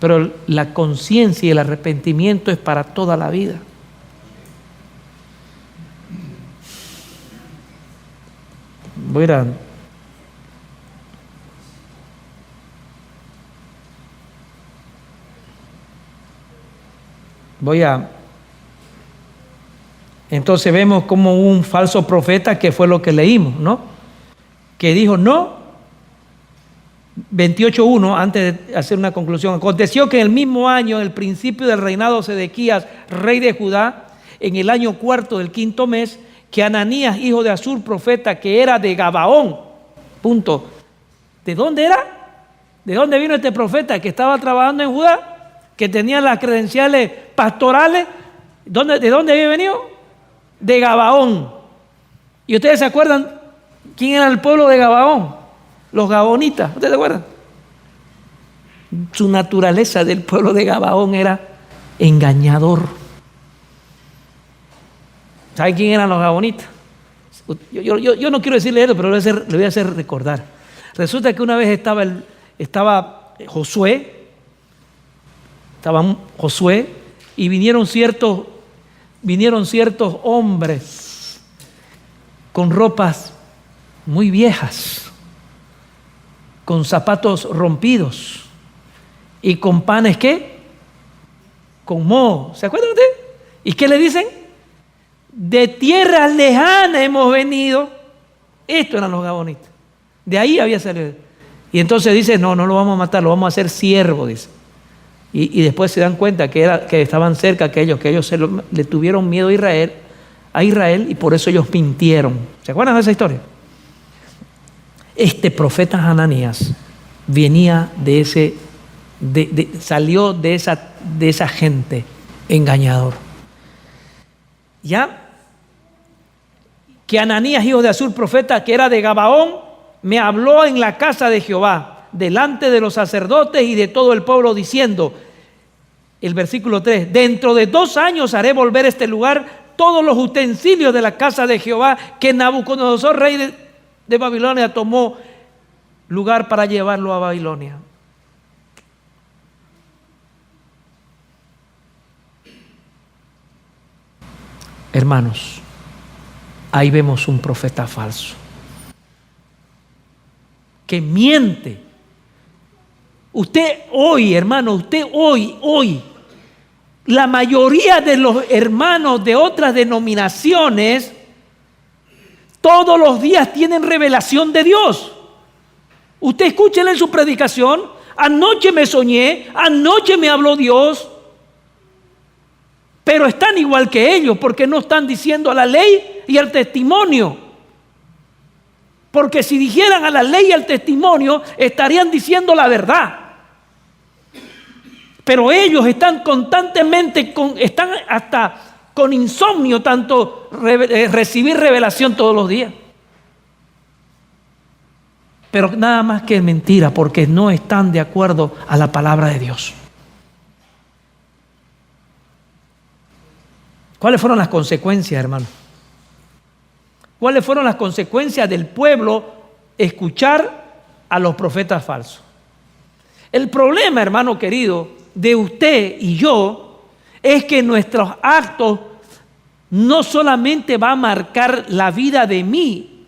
Pero la conciencia y el arrepentimiento es para toda la vida. Entonces vemos como un falso profeta, que fue lo que leímos, ¿no? Que dijo no. 28:1, antes de hacer una conclusión. Aconteció que en el mismo año, en el principio del reinado de Sedequías, rey de Judá, en el año 4 del 5º mes, que Ananías, hijo de Azur, profeta, que era de Gabaón, punto. ¿De dónde era? ¿De dónde vino este profeta que estaba trabajando en Judá? Que tenía las credenciales pastorales. ¿De dónde había venido? De Gabaón. ¿Y ustedes se acuerdan quién era el pueblo de Gabaón? Los gabonitas. ¿Ustedes se acuerdan? Su naturaleza del pueblo de Gabaón era engañador. ¿Saben quién eran los gabonitas? Yo no quiero decirle eso, pero le voy a hacer recordar. Resulta que una vez estaba Josué y vinieron ciertos hombres con ropas muy viejas, con zapatos rompidos y con panes ¿qué? Con moho. ¿Se acuerdan ustedes? ¿Y qué le dicen? De tierras lejanas hemos venido. Estos eran los gabonitas. De ahí había salido. Y entonces dice, no lo vamos a matar, lo vamos a hacer siervo, dice. Y después se dan cuenta que estaban cerca que ellos le tuvieron miedo a Israel y por eso ellos mintieron. ¿Se acuerdan de esa historia? Este profeta Ananías venía salió de esa gente engañador. ¿Ya? Que Ananías, hijo de Azur, profeta, que era de Gabaón, me habló en la casa de Jehová, delante de los sacerdotes y de todo el pueblo, diciendo, el versículo 3, dentro de 2 años haré volver a este lugar todos los utensilios de la casa de Jehová que Nabucodonosor, rey de Babilonia, tomó lugar para llevarlo a Babilonia. Hermanos, ahí vemos un profeta falso que miente. Usted hoy, hermano, la mayoría de los hermanos de otras denominaciones todos los días tienen revelación de Dios. Usted escúchele en su predicación, anoche me soñé, anoche me habló Dios. Pero están igual que ellos porque no están diciendo a la ley y al testimonio. Porque si dijeran a la ley y al testimonio, estarían diciendo la verdad. Pero ellos están constantemente, están hasta con insomnio, tanto recibir revelación todos los días. Pero nada más que mentira, porque no están de acuerdo a la palabra de Dios. ¿Cuáles fueron las consecuencias, hermano? ¿Cuáles fueron las consecuencias del pueblo escuchar a los profetas falsos? El problema, hermano querido, de usted y yo, es que nuestros actos no solamente va a marcar la vida de mí,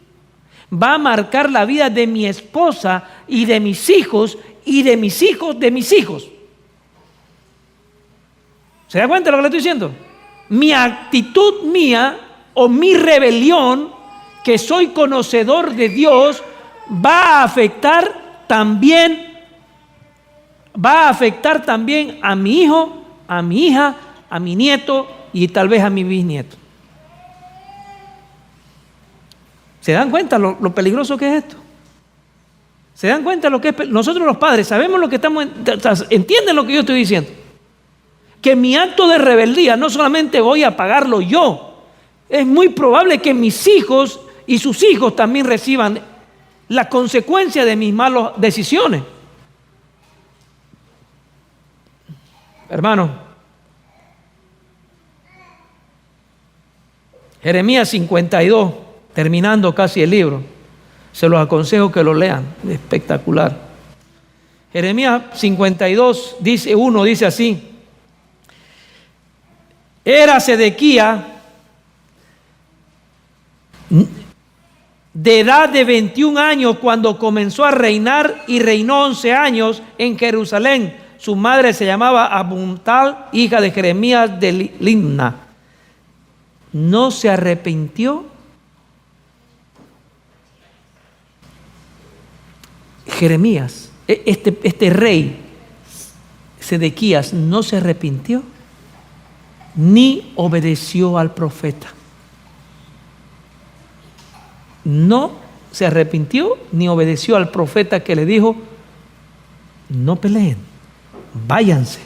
va a marcar la vida de mi esposa y de mis hijos y de mis hijos de mis hijos. ¿Se da cuenta de lo que le estoy diciendo? Mi actitud mía o mi rebelión, que soy conocedor de Dios, va a afectar también a mi hijo, a mi hija, a mi nieto y tal vez a mi bisnieto. ¿Se dan cuenta lo peligroso que es esto? ¿Se dan cuenta lo que es? Nosotros los padres sabemos lo que entienden lo que yo estoy diciendo. Que mi acto de rebeldía no solamente voy a pagarlo yo, es muy probable que mis hijos y sus hijos también reciban la consecuencia de mis malas decisiones. Hermano, Jeremías 52, terminando casi el libro, se los aconsejo que lo lean, es espectacular. Jeremías 52, dice así: era Sedequías de edad de 21 años cuando comenzó a reinar y reinó 11 años en Jerusalén. Su madre se llamaba Abuntal, hija de Jeremías de Limna. No se arrepintió. Jeremías, este rey Sedequías, no se arrepintió ni obedeció al profeta. No se arrepintió ni obedeció al profeta que le dijo: no peleen, váyanse.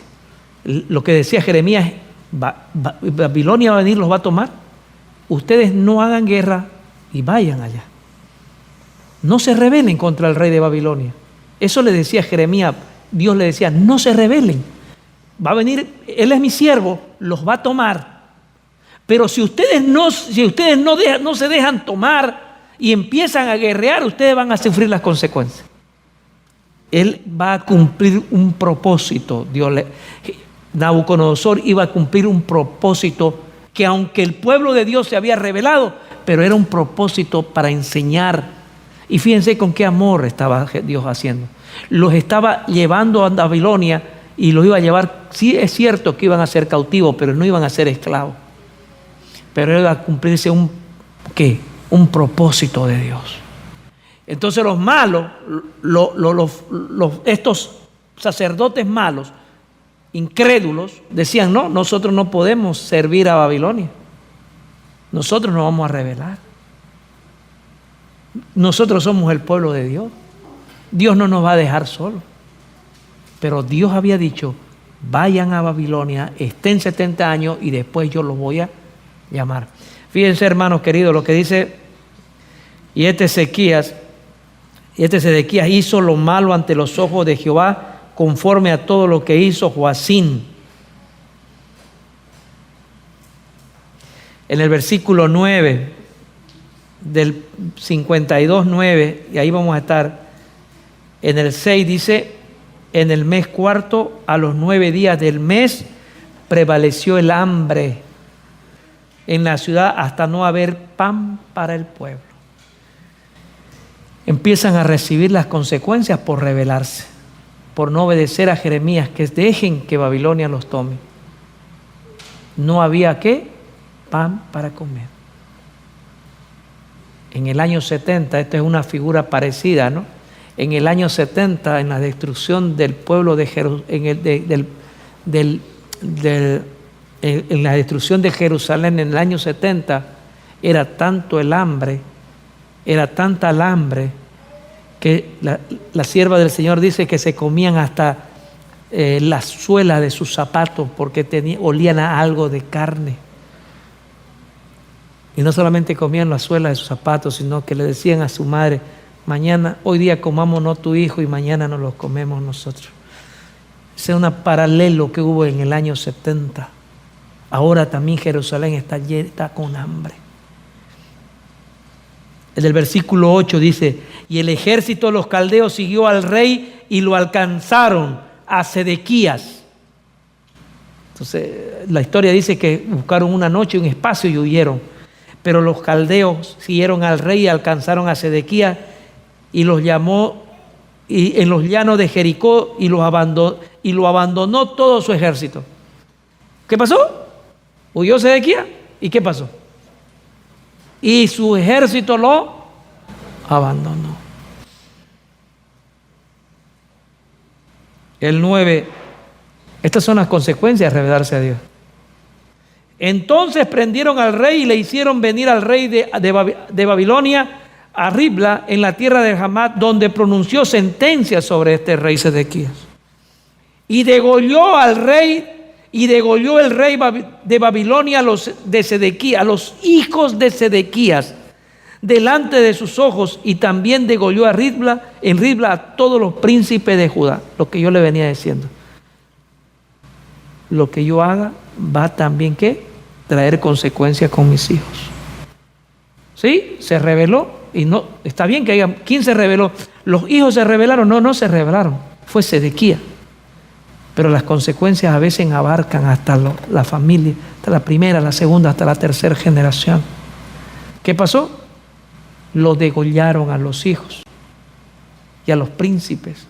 Lo que decía Jeremías, Babilonia va a venir, los va a tomar. Ustedes no hagan guerra y vayan allá. No se rebelen contra el rey de Babilonia. Eso le decía Jeremías. Dios le decía: no se rebelen. Va a venir, él es mi siervo, los va a tomar. Pero si ustedes no se dejan tomar y empiezan a guerrear, ustedes van a sufrir las consecuencias. Él va a cumplir un propósito. Nabucodonosor iba a cumplir un propósito que, aunque el pueblo de Dios se había rebelado, pero era un propósito para enseñar. Y fíjense con qué amor estaba Dios haciendo. Los estaba llevando a Babilonia y los iba a llevar. Sí, es cierto que iban a ser cautivos, pero no iban a ser esclavos. Pero iba a cumplirse un propósito de Dios. Entonces los malos, estos sacerdotes malos, incrédulos, decían: no, nosotros no podemos servir a Babilonia. Nosotros nos vamos a rebelar. Nosotros somos el pueblo de Dios. Dios no nos va a dejar solos. Pero Dios había dicho: vayan a Babilonia, estén 70 años y después yo los voy a llamar. Fíjense, hermanos queridos, lo que dice: y este Sedequías hizo lo malo ante los ojos de Jehová, conforme a todo lo que hizo Joacín. En el versículo 9 del 52:9, y ahí vamos a estar, en el 6 dice: en el mes cuarto, a los 9 días del mes, prevaleció el hambre en la ciudad hasta no haber pan para el pueblo. Empiezan a recibir las consecuencias por rebelarse, por no obedecer a Jeremías, que dejen que Babilonia los tome. No había pan para comer. En el año 70, esta es una figura parecida, ¿no? En el año 70, en la destrucción del pueblo de Jerusalén, en la destrucción de Jerusalén en el año 70, era tanto el hambre Era tanta el hambre que la sierva del Señor dice que se comían hasta la suela de sus zapatos porque olían a algo de carne. Y no solamente comían la suela de sus zapatos, sino que le decían a su madre: mañana, hoy día comámonos tu hijo y mañana nos los comemos nosotros. Ese es un paralelo que hubo en el año 70. Ahora también Jerusalén está con hambre. En el versículo 8 dice: y el ejército de los caldeos siguió al rey y lo alcanzaron a Sedequías. Entonces la historia dice que buscaron una noche, un espacio y huyeron. Pero los caldeos siguieron al rey y alcanzaron a Sedequías y los llamó en los llanos de Jericó y lo abandonó todo su ejército. ¿Qué pasó? Huyó Sedequías. ¿Y qué pasó? Y su ejército lo abandonó. El 9. Estas son las consecuencias de rebelarse a Dios. Entonces prendieron al rey y le hicieron venir al rey de Babilonia a Ribla, en la tierra de Hamat, donde pronunció sentencia sobre este rey Sedequías. Y degolló el rey de Babilonia a los hijos de Sedequías, delante de sus ojos, y también degolló en Ribla a todos los príncipes de Judá. Lo que yo le venía diciendo. Lo que yo haga va también traer consecuencias con mis hijos. ¿Sí? Se rebeló y no, está bien que haya. ¿Quién se rebeló? ¿Los hijos se rebelaron? No se rebelaron. Fue Sedequías. Pero las consecuencias a veces abarcan hasta la familia, hasta la primera, la segunda, hasta la tercera generación. ¿Qué pasó? Lo degollaron a los hijos y a los príncipes.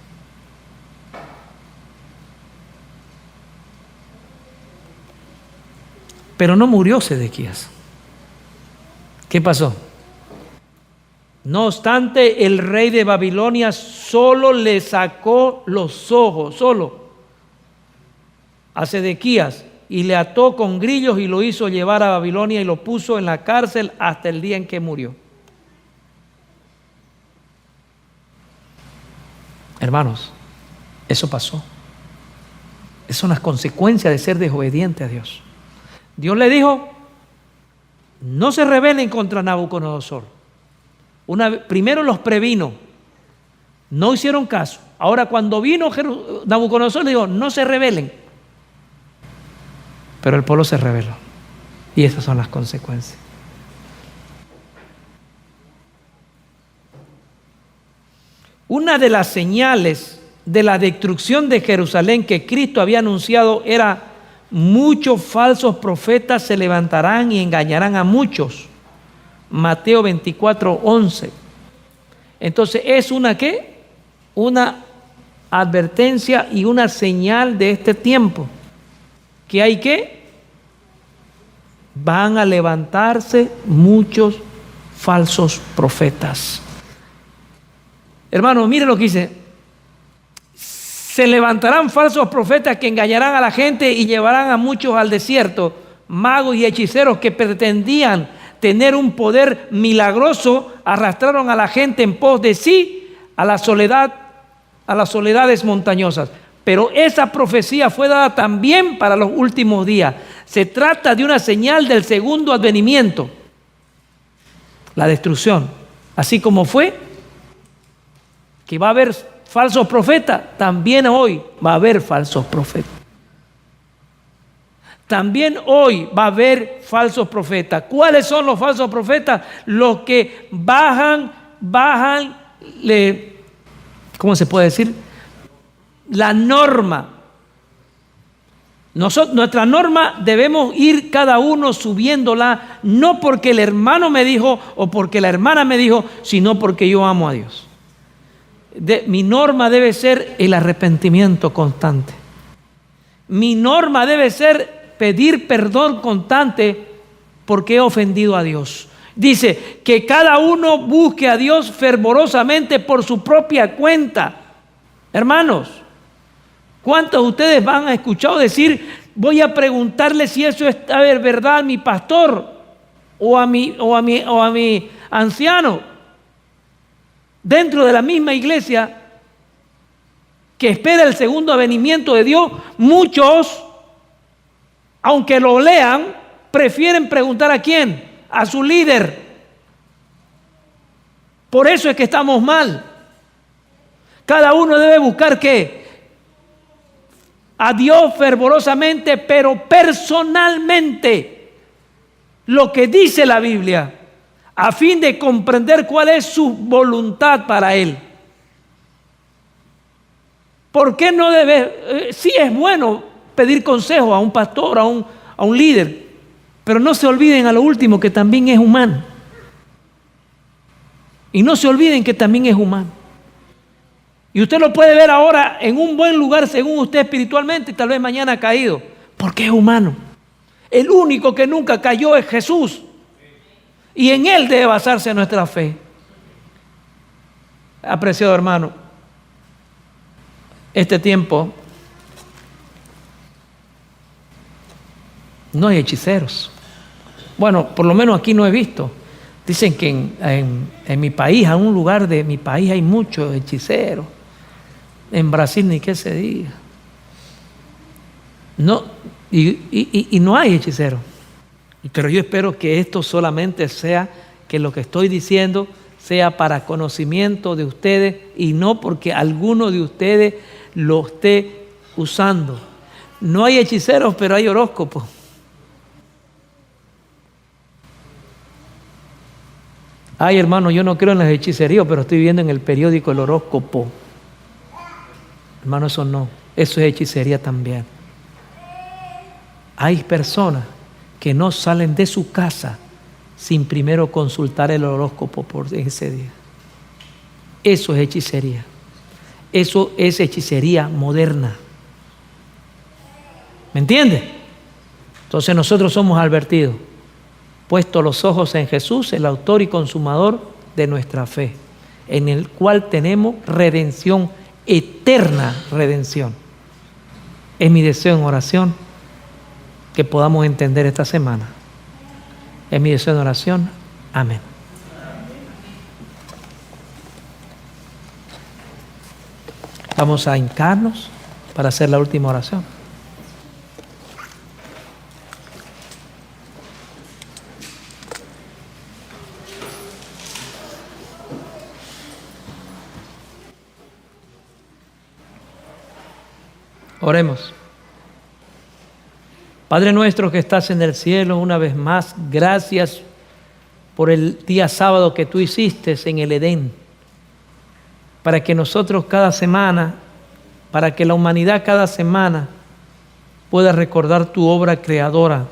Pero no murió Sedequías. ¿Qué pasó? No obstante, el rey de Babilonia solo le sacó los ojos, a Sedequías, y le ató con grillos y lo hizo llevar a Babilonia y lo puso en la cárcel hasta el día en que murió. Hermanos, eso pasó. Esas son las consecuencias de ser desobediente a Dios. Dios le dijo: no se rebelen contra Nabucodonosor. Primero los previno, no hicieron caso. Ahora cuando vino Nabucodonosor le dijo: no se rebelen. Pero el pueblo se rebeló. Y esas son las consecuencias. Una de las señales de la destrucción de Jerusalén que Cristo había anunciado era: muchos falsos profetas se levantarán y engañarán a muchos. Mateo 24:11. Entonces es una advertencia y una señal de este tiempo, que hay van a levantarse muchos falsos profetas. Hermano, mire lo que dice: se levantarán falsos profetas que engañarán a la gente y llevarán a muchos al desierto, magos y hechiceros que pretendían tener un poder milagroso, arrastraron a la gente en pos de sí a la soledad, a las soledades montañosas. Pero esa profecía fue dada también para los últimos días. Se trata de una señal del segundo advenimiento, la destrucción. Así como fue que va a haber falsos profetas, también hoy va a haber falsos profetas. También hoy va a haber falsos profetas. ¿Cuáles son los falsos profetas? Los que bajan, ¿cómo se puede decir? La norma. Nuestra norma debemos ir cada uno subiéndola, no porque el hermano me dijo o porque la hermana me dijo, sino porque yo amo a Dios. Mi norma debe ser el arrepentimiento constante. Mi norma debe ser pedir perdón constante porque he ofendido a Dios. Dice que cada uno busque a Dios fervorosamente por su propia cuenta. Hermanos, ¿cuántos de ustedes han escuchado decir: voy a preguntarle si eso es verdad a mi pastor o a mi anciano? dentro de la misma iglesia que espera el segundo avenimiento de Dios, muchos, aunque lo lean, prefieren preguntar ¿a quién? A su líder. Por eso es que estamos mal. Cada uno debe buscar ¿qué? A Dios fervorosamente, pero personalmente, lo que dice la Biblia, a fin de comprender cuál es su voluntad para Él. ¿Por qué no debe? Sí es bueno pedir consejo a un pastor, a un líder, pero no se olviden a lo último que también es humano. Y no se olviden que también es humano. Y usted lo puede ver ahora en un buen lugar según usted espiritualmente y tal vez mañana ha caído, porque es humano. El único que nunca cayó es Jesús. Y en Él debe basarse nuestra fe. Apreciado hermano, este tiempo no hay hechiceros. Bueno, por lo menos aquí no he visto. Dicen que en mi país, en un lugar de mi país hay muchos hechiceros. En Brasil ni qué se diga. No, y no hay hechiceros. Pero yo espero que esto solamente sea, que lo que estoy diciendo sea para conocimiento de ustedes y no porque alguno de ustedes lo esté usando. No hay hechiceros, pero hay horóscopos. Ay, hermano, yo no creo en las hechicerías, pero estoy viendo en el periódico el horóscopo. Hermano, eso no. Eso es hechicería también. Hay personas que no salen de su casa sin primero consultar el horóscopo por ese día. Eso es hechicería. Eso es hechicería moderna. ¿Me entiende? Entonces nosotros somos advertidos. Puesto los ojos en Jesús, el autor y consumador de nuestra fe, en el cual tenemos redención, eterna redención. Es mi deseo en oración que podamos entender esta semana. Es mi deseo en oración. Amén. Vamos a hincarnos para hacer la última oración. Oremos. Padre nuestro que estás en el cielo, una vez más, gracias por el día sábado que tú hiciste en el Edén, para que nosotros cada semana, para que la humanidad cada semana pueda recordar tu obra creadora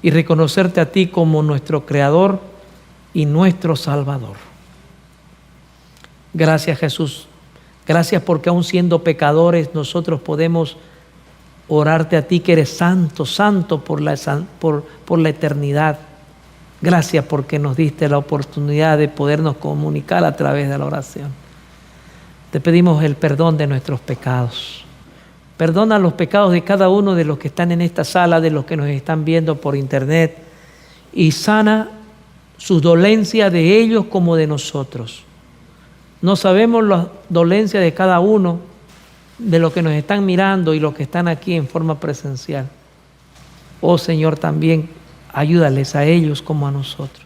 y reconocerte a ti como nuestro Creador y nuestro Salvador. Gracias, Jesús. Gracias porque aun siendo pecadores nosotros podemos orarte a ti que eres santo, santo por la eternidad. Gracias porque nos diste la oportunidad de podernos comunicar a través de la oración. Te pedimos el perdón de nuestros pecados. Perdona los pecados de cada uno de los que están en esta sala, de los que nos están viendo por internet, y sana sus dolencias de ellos como de nosotros. No sabemos las dolencias de cada uno de los que nos están mirando y los que están aquí en forma presencial. Oh Señor, también ayúdales a ellos como a nosotros.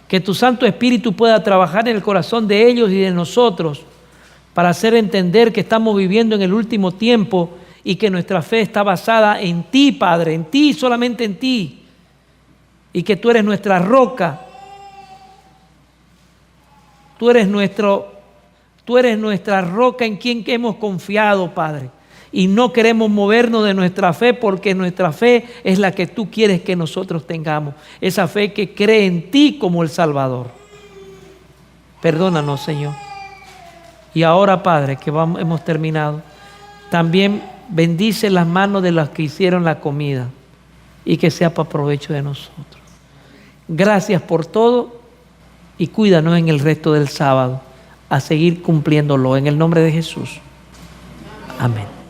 Que tu Santo Espíritu pueda trabajar en el corazón de ellos y de nosotros para hacer entender que estamos viviendo en el último tiempo y que nuestra fe está basada en ti, Padre, en ti, solamente en ti, y que tú eres nuestra roca. Tú eres nuestra roca en quien hemos confiado, Padre. Y no queremos movernos de nuestra fe porque nuestra fe es la que tú quieres que nosotros tengamos. Esa fe que cree en ti como el Salvador. Perdónanos, Señor. Y ahora, Padre, que hemos terminado, también bendice las manos de los que hicieron la comida y que sea para provecho de nosotros. Gracias por todo y cuídanos en el resto del sábado a seguir cumpliéndolo en el nombre de Jesús. Amén.